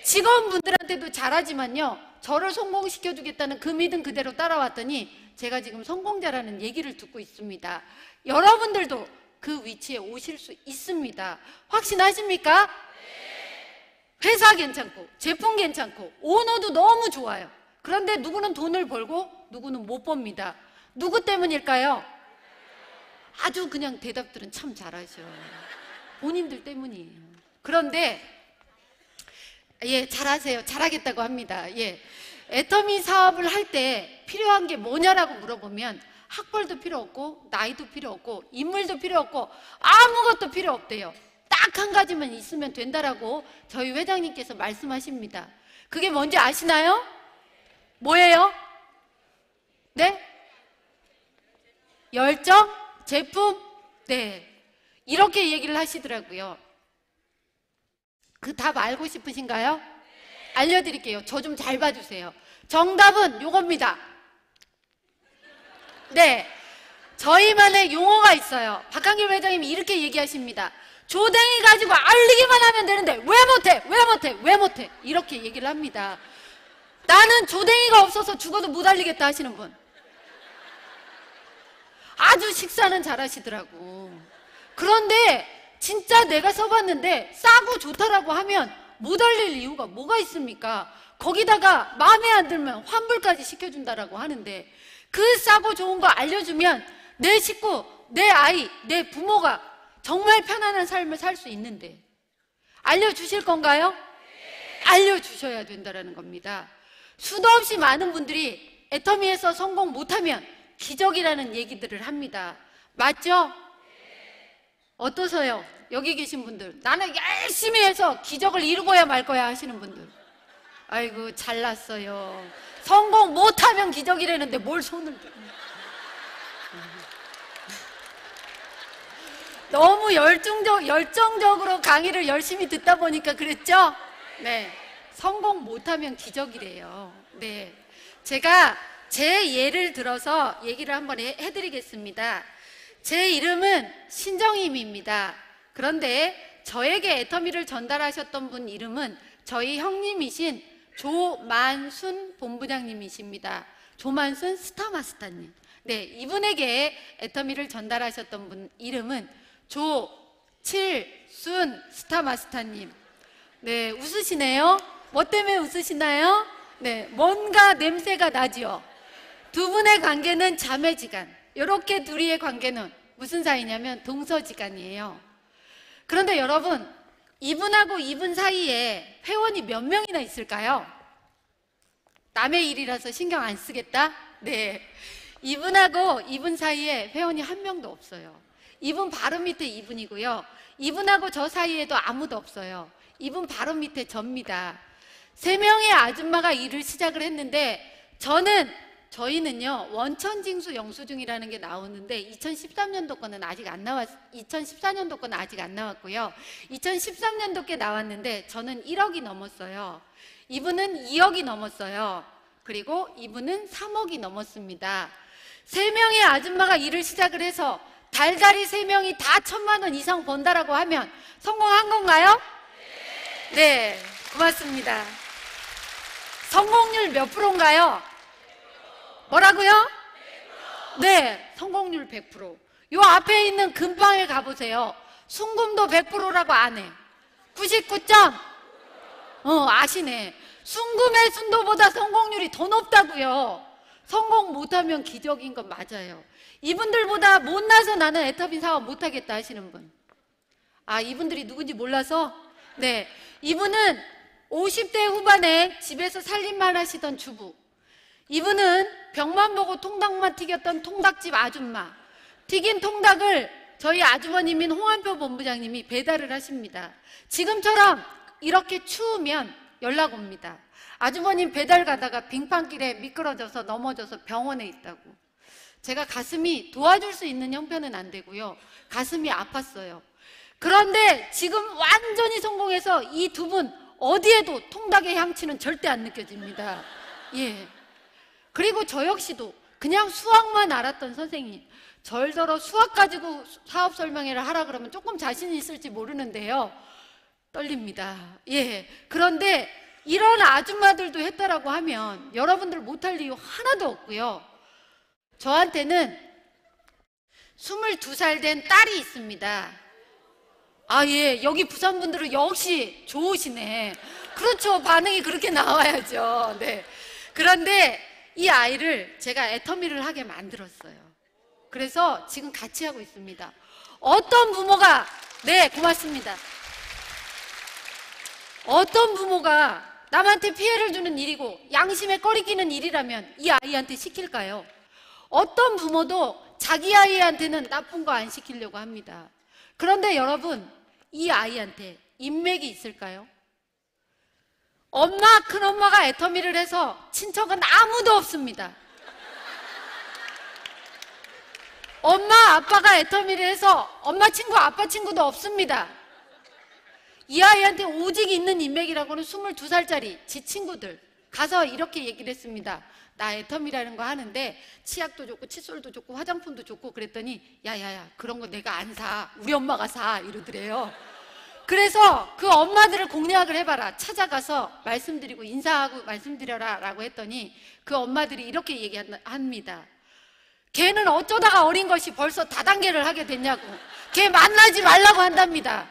직원분들한테도 잘하지만요, 저를 성공시켜주겠다는 그 믿음 그대로 따라왔더니 제가 지금 성공자라는 얘기를 듣고 있습니다. 여러분들도 그 위치에 오실 수 있습니다. 확신하십니까? 회사 괜찮고 제품 괜찮고 오너도 너무 좋아요. 그런데 누구는 돈을 벌고 누구는 못 법니다. 누구 때문일까요? 아주 그냥 대답들은 참 잘하셔. 본인들 때문이에요. 그런데 예, 잘하세요. 잘하겠다고 합니다. 예, 애터미 사업을 할 때 필요한 게 뭐냐라고 물어보면 학벌도 필요 없고 나이도 필요 없고 인물도 필요 없고 아무것도 필요 없대요. 딱 한 가지만 있으면 된다라고 저희 회장님께서 말씀하십니다. 그게 뭔지 아시나요? 뭐예요? 네? 열정? 제품? 네, 이렇게 얘기를 하시더라고요. 그 답 알고 싶으신가요? 알려드릴게요. 저 좀 잘 봐주세요. 정답은 요겁니다. 네, 저희만의 용어가 있어요. 박한길 회장님이 이렇게 얘기하십니다. 조댕이 가지고 알리기만 하면 되는데 왜 못해? 이렇게 얘기를 합니다. 나는 조댕이가 없어서 죽어도 못 알리겠다 하시는 분. 아주 식사는 잘하시더라고. 그런데 진짜 내가 써봤는데 싸고 좋다라고 하면 못 알릴 이유가 뭐가 있습니까? 거기다가 마음에 안 들면 환불까지 시켜준다라고 하는데, 그 싸고 좋은 거 알려주면 내 식구, 내 아이, 내 부모가 정말 편안한 삶을 살 수 있는데 알려주실 건가요? 알려주셔야 된다는 겁니다. 수도 없이 많은 분들이 애터미에서 성공 못하면 기적이라는 얘기들을 합니다. 맞죠? 어떠세요? 여기 계신 분들, 나는 열심히 해서 기적을 이루고야 말 거야 하시는 분들, 아이고 잘났어요. 성공 못하면 기적이라는데 뭘 손을 들어. 너무 열정적으로 강의를 열심히 듣다 보니까 그랬죠? 네. 성공 못하면 기적이래요. 네. 제가 제 예를 들어서 얘기를 한번 해드리겠습니다. 제 이름은 신정임입니다. 그런데 저에게 애터미를 전달하셨던 분 이름은 저희 형님이신 조만순 본부장님이십니다. 조만순 스타마스터님. 네, 이분에게 애터미를 전달하셨던 분 이름은 조칠순 스타마스터님. 네, 웃으시네요. 뭐 때문에 웃으시나요? 네, 뭔가 냄새가 나지요. 두 분의 관계는 자매지간. 이렇게 둘이의 관계는 무슨 사이냐면 동서지간이에요. 그런데 여러분, 이분하고 이분 사이에 회원이 몇 명이나 있을까요? 남의 일이라서 신경 안 쓰겠다? 네, 이분하고 이분 사이에 회원이 한 명도 없어요. 이분 바로 밑에 이분이고요. 이분하고 저 사이에도 아무도 없어요. 이분 바로 밑에 접니다. 세 명의 아줌마가 일을 시작을 했는데, 저희는요 원천징수 영수증이라는 게 나오는데 2013년도 거는 아직 안 2014년도 거는 아직 안 나왔고요. 2013년도 게 나왔는데 저는 1억이 넘었어요. 이분은 2억이 넘었어요. 그리고 이분은 3억이 넘었습니다. 세 명의 아줌마가 일을 시작을 해서 달달이 세 명이 다 1,000만 원 이상 번다라고 하면 성공한 건가요? 네, 고맙습니다. 성공률 몇 프로인가요? 뭐라고요? 100%. 네, 성공률 100%. 요 앞에 있는 금방에 가보세요. 순금도 100%라고 안 해. 99점? 아시네. 순금의 순도보다 성공률이 더 높다고요. 성공 못하면 기적인 건 맞아요. 이분들보다 못나서 나는 애터미 사업 못하겠다 하시는 분. 아, 이분들이 누군지 몰라서? 네, 이분은 50대 후반에 집에서 살림만 하시던 주부. 이분은 벽만 보고 통닭만 튀겼던 통닭집 아줌마. 튀긴 통닭을 저희 아주버님인 홍한표 본부장님이 배달을 하십니다. 지금처럼 이렇게 추우면 연락 옵니다. 아주버님 배달 가다가 빙판길에 미끄러져서 넘어져서 병원에 있다고. 제가 가슴이 도와줄 수 있는 형편은 안 되고요. 가슴이 아팠어요. 그런데 지금 완전히 성공해서 이 두 분 어디에도 통닭의 향취는 절대 안 느껴집니다. 예. 그리고 저 역시도 그냥 수학만 알았던 선생님, 절더러 수학 가지고 사업 설명회를 하라 그러면 조금 자신이 있을지 모르는데요, 떨립니다. 예. 그런데 이런 아줌마들도 했다라고 하면 여러분들 못할 이유 하나도 없고요. 저한테는 22살 된 딸이 있습니다. 아, 예. 여기 부산 분들은 역시 좋으시네. 그렇죠. 반응이 그렇게 나와야죠. 네. 그런데 이 아이를 제가 애터미를 하게 만들었어요. 그래서 지금 같이 하고 있습니다. 어떤 부모가, 네, 고맙습니다. 어떤 부모가 남한테 피해를 주는 일이고 양심에 꺼리끼는 일이라면 이 아이한테 시킬까요? 어떤 부모도 자기 아이한테는 나쁜 거 안 시키려고 합니다. 그런데 여러분, 이 아이한테 인맥이 있을까요? 엄마, 큰엄마가 애터미를 해서 친척은 아무도 없습니다. 엄마, 아빠가 애터미를 해서 엄마 친구, 아빠 친구도 없습니다. 이 아이한테 오직 있는 인맥이라고는 22살짜리 지 친구들 가서 이렇게 얘기를 했습니다. 나 애터미라는 거 하는데 치약도 좋고 칫솔도 좋고 화장품도 좋고. 그랬더니 야야야, 그런 거 내가 안 사, 우리 엄마가 사, 이러더래요. 그래서 그 엄마들을 공략을 해봐라. 찾아가서 말씀드리고 인사하고 말씀드려라 라고 했더니 그 엄마들이 이렇게 얘기합니다. 걔는 어쩌다가 어린 것이 벌써 다단계를 하게 됐냐고. 걔 만나지 말라고 한답니다.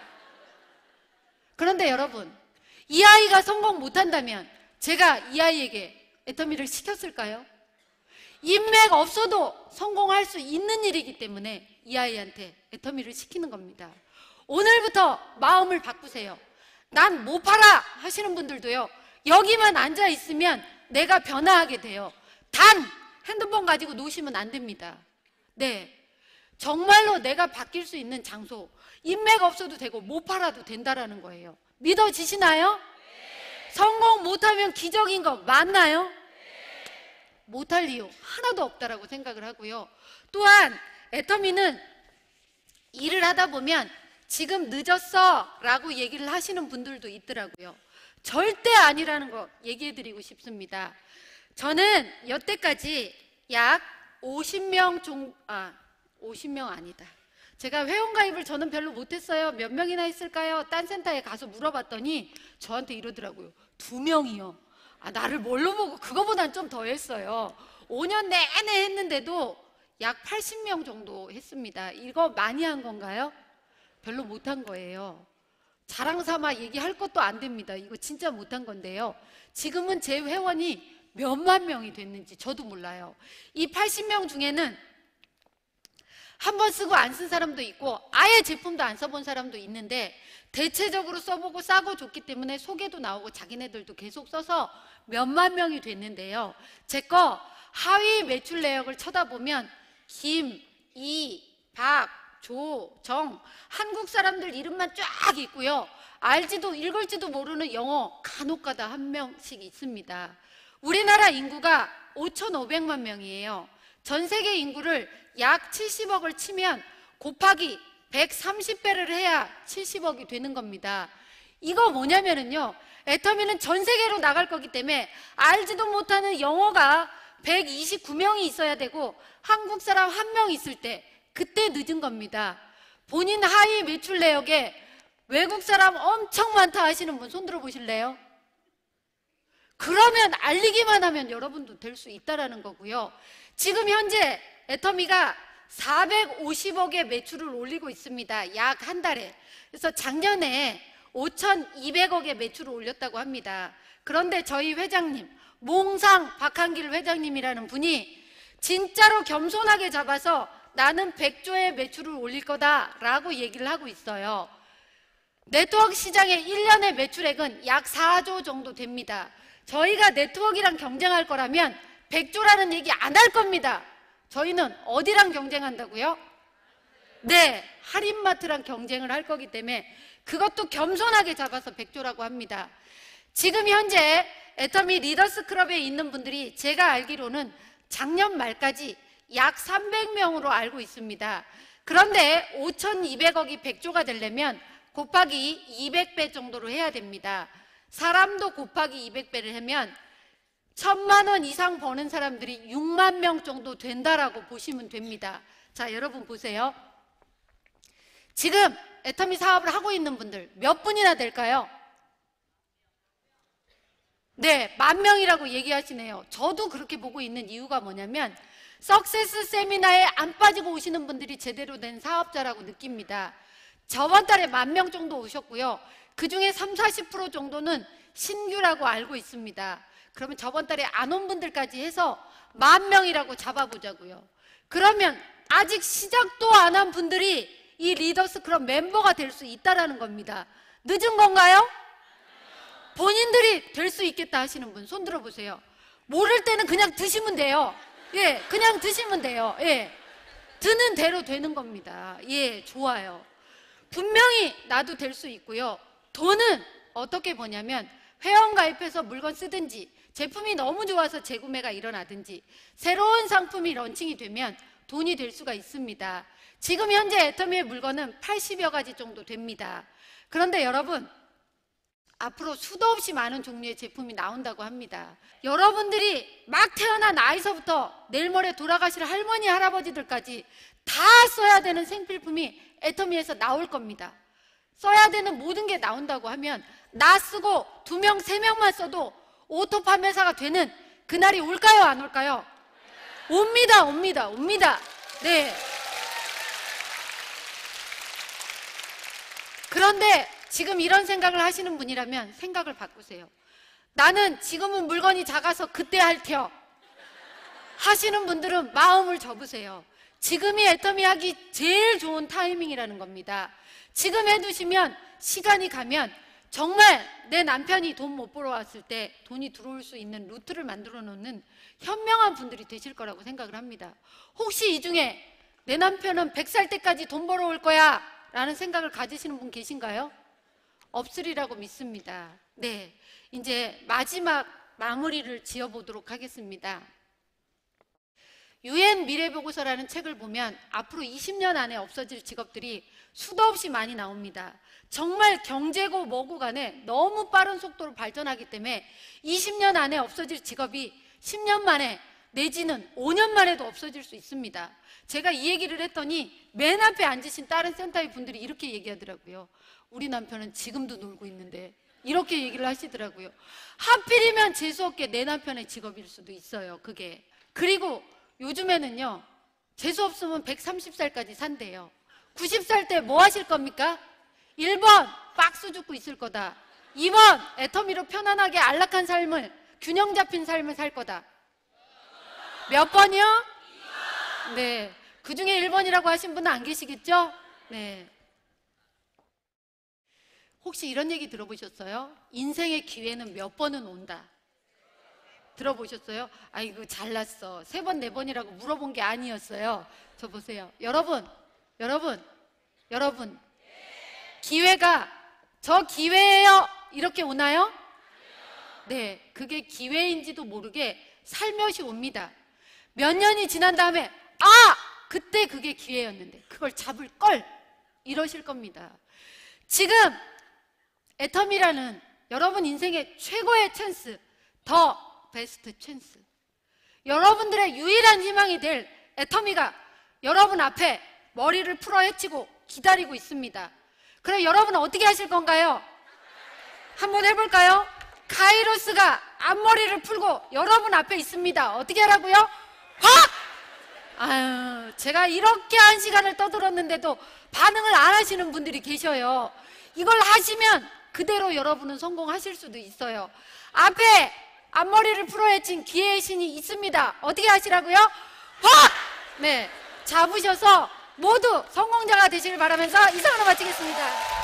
그런데 여러분, 이 아이가 성공 못한다면 제가 이 아이에게 애터미를 시켰을까요? 인맥 없어도 성공할 수 있는 일이기 때문에 이 아이한테 애터미를 시키는 겁니다. 오늘부터 마음을 바꾸세요. 난 못 팔아 하시는 분들도요, 여기만 앉아 있으면 내가 변화하게 돼요. 단 핸드폰 가지고 노시면 안 됩니다. 네, 정말로 내가 바뀔 수 있는 장소, 인맥 없어도 되고 못 팔아도 된다라는 거예요. 믿어지시나요? 성공 못하면 기적인 거 맞나요? 못할 이유 하나도 없다라고 생각을 하고요. 또한 애터미는 일을 하다 보면 지금 늦었어 라고 얘기를 하시는 분들도 있더라고요. 절대 아니라는 거 얘기해 드리고 싶습니다. 저는 여태까지 약 50명 50명 아니다. 제가 회원가입을 저는 별로 못했어요. 몇 명이나 있을까요? 딴 센터에 가서 물어봤더니 저한테 이러더라고요. 2명이요. 나를 뭘로 보고 그거보단 좀 더 했어요. 5년 내내 했는데도 약 80명 정도 했습니다. 이거 많이 한 건가요? 별로 못한 거예요. 자랑 삼아 얘기할 것도 안 됩니다. 이거 진짜 못한 건데요. 지금은 제 회원이 몇만 명이 됐는지 저도 몰라요. 이 80명 중에는 한 번 쓰고 안 쓴 사람도 있고 아예 제품도 안 써본 사람도 있는데 대체적으로 써보고 싸고 좋기 때문에 소개도 나오고 자기네들도 계속 써서 몇만 명이 됐는데요. 제 거 하위 매출 내역을 쳐다보면 김, 이, 박, 조, 정 한국 사람들 이름만 쫙 있고요. 알지도 읽을지도 모르는 영어 간혹가다 한 명씩 있습니다. 우리나라 인구가 5,500만 명이에요. 전 세계 인구를 약 70억을 치면 곱하기 130배를 해야 70억이 되는 겁니다. 이거 뭐냐면요, 애터미는 전 세계로 나갈 거기 때문에 알지도 못하는 영어가 129명이 있어야 되고 한국 사람 1명 있을 때 그때 늦은 겁니다. 본인 하위 매출 내역에 외국 사람 엄청 많다 하시는 분 손 들어 보실래요? 그러면 알리기만 하면 여러분도 될 수 있다라는 거고요. 지금 현재 애터미가 450억의 매출을 올리고 있습니다. 약 한 달에. 그래서 작년에 5,200억의 매출을 올렸다고 합니다. 그런데 저희 회장님, 몽상 박한길 회장님이라는 분이 진짜로 겸손하게 잡아서 나는 100조의 매출을 올릴 거다라고 얘기를 하고 있어요. 네트워크 시장의 1년의 매출액은 약 4조 정도 됩니다. 저희가 네트워크랑 경쟁할 거라면 100조라는 얘기 안 할 겁니다. 저희는 어디랑 경쟁한다고요? 네, 할인마트랑 경쟁을 할 거기 때문에 그것도 겸손하게 잡아서 100조라고 합니다. 지금 현재 애터미 리더스 클럽에 있는 분들이 제가 알기로는 작년 말까지 약 300명으로 알고 있습니다. 그런데 5,200억이 100조가 되려면 곱하기 200배 정도로 해야 됩니다. 사람도 곱하기 200배를 하면 1,000만 원 이상 버는 사람들이 6만 명 정도 된다라고 보시면 됩니다. 자, 여러분 보세요. 지금 애터미 사업을 하고 있는 분들 몇 분이나 될까요? 네, 10,000명이라고 얘기하시네요. 저도 그렇게 보고 있는 이유가 뭐냐면 석세스 세미나에 안 빠지고 오시는 분들이 제대로 된 사업자라고 느낍니다. 저번 달에 10,000명 정도 오셨고요. 그 중에 30-40% 정도는 신규라고 알고 있습니다. 그러면 저번 달에 안 온 분들까지 해서 10,000명이라고 잡아보자고요. 그러면 아직 시작도 안 한 분들이 이 리더스 클럽 멤버가 될 수 있다는 겁니다. 늦은 건가요? 본인들이 될 수 있겠다 하시는 분 손 들어보세요. 모를 때는 그냥 드시면 돼요. 예, 그냥 드시면 돼요. 예, 드는 대로 되는 겁니다. 예, 좋아요. 분명히 나도 될 수 있고요. 돈은 어떻게 보냐면 회원가입해서 물건 쓰든지 제품이 너무 좋아서 재구매가 일어나든지 새로운 상품이 런칭이 되면 돈이 될 수가 있습니다. 지금 현재 애터미의 물건은 80여 가지 정도 됩니다. 그런데 여러분, 앞으로 수도 없이 많은 종류의 제품이 나온다고 합니다. 여러분들이 막 태어난 아이서부터 내일 모레 돌아가실 할머니, 할아버지들까지 다 써야 되는 생필품이 애터미에서 나올 겁니다. 써야 되는 모든 게 나온다고 하면 나 쓰고 2명, 3명만 써도 오토 판매사가 되는 그날이 올까요? 안 올까요? 옵니다, 옵니다, 옵니다. 네. 그런데 지금 이런 생각을 하시는 분이라면 생각을 바꾸세요. 나는 지금은 물건이 작아서 그때 할 텨. 하시는 분들은 마음을 접으세요. 지금이 애터미 하기 제일 좋은 타이밍이라는 겁니다. 지금 해두시면 시간이 가면 정말 내 남편이 돈 못 벌어 왔을 때 돈이 들어올 수 있는 루트를 만들어 놓는 현명한 분들이 되실 거라고 생각을 합니다. 혹시 이 중에 내 남편은 100살 때까지 돈 벌어올 거야 라는 생각을 가지시는 분 계신가요? 없으리라고 믿습니다. 네, 이제 마지막 마무리를 지어보도록 하겠습니다. UN 미래보고서라는 책을 보면 앞으로 20년 안에 없어질 직업들이 수도 없이 많이 나옵니다. 정말 경제고 뭐고 간에 너무 빠른 속도로 발전하기 때문에 20년 안에 없어질 직업이 10년 만에 내지는 5년 만에도 없어질 수 있습니다. 제가 이 얘기를 했더니 맨 앞에 앉으신 다른 센터의 분들이 이렇게 얘기하더라고요. 우리 남편은 지금도 놀고 있는데, 이렇게 얘기를 하시더라고요. 하필이면 재수없게 내 남편의 직업일 수도 있어요, 그게. 그리고 요즘에는요, 재수없으면 130살까지 산대요. 90살 때 뭐 하실 겁니까? 1번 박수 죽고 있을 거다. 2번 애터미로 편안하게 안락한 삶을, 균형 잡힌 삶을 살 거다. 몇 번이요? 2번. 네, 그 중에 1번이라고 하신 분은 안 계시겠죠? 네. 혹시 이런 얘기 들어보셨어요? 인생의 기회는 몇 번은 온다. 들어보셨어요? 아이고 잘났어. 3번, 4번이라고 물어본 게 아니었어요. 저 보세요. 여러분. 기회가 저 기회예요 이렇게 오나요? 네, 그게 기회인지도 모르게 살며시 옵니다. 몇 년이 지난 다음에 그때 그게 기회였는데 그걸 잡을 걸 이러실 겁니다. 지금 애터미라는 여러분 인생의 최고의 찬스, 더 베스트 찬스, 여러분들의 유일한 희망이 될 애터미가 여러분 앞에 머리를 풀어 헤치고 기다리고 있습니다. 그럼 여러분은 어떻게 하실 건가요? 한번 해볼까요? 카이로스가 앞머리를 풀고 여러분 앞에 있습니다. 어떻게 하라고요? 확! 아유, 제가 이렇게 한 시간을 떠들었는데도 반응을 안 하시는 분들이 계셔요. 이걸 하시면 그대로 여러분은 성공하실 수도 있어요. 앞에 앞머리를 풀어헤친 기회의 신이 있습니다. 어떻게 하시라고요? 확! 네, 잡으셔서 모두 성공자가 되시길 바라면서 이상으로 마치겠습니다.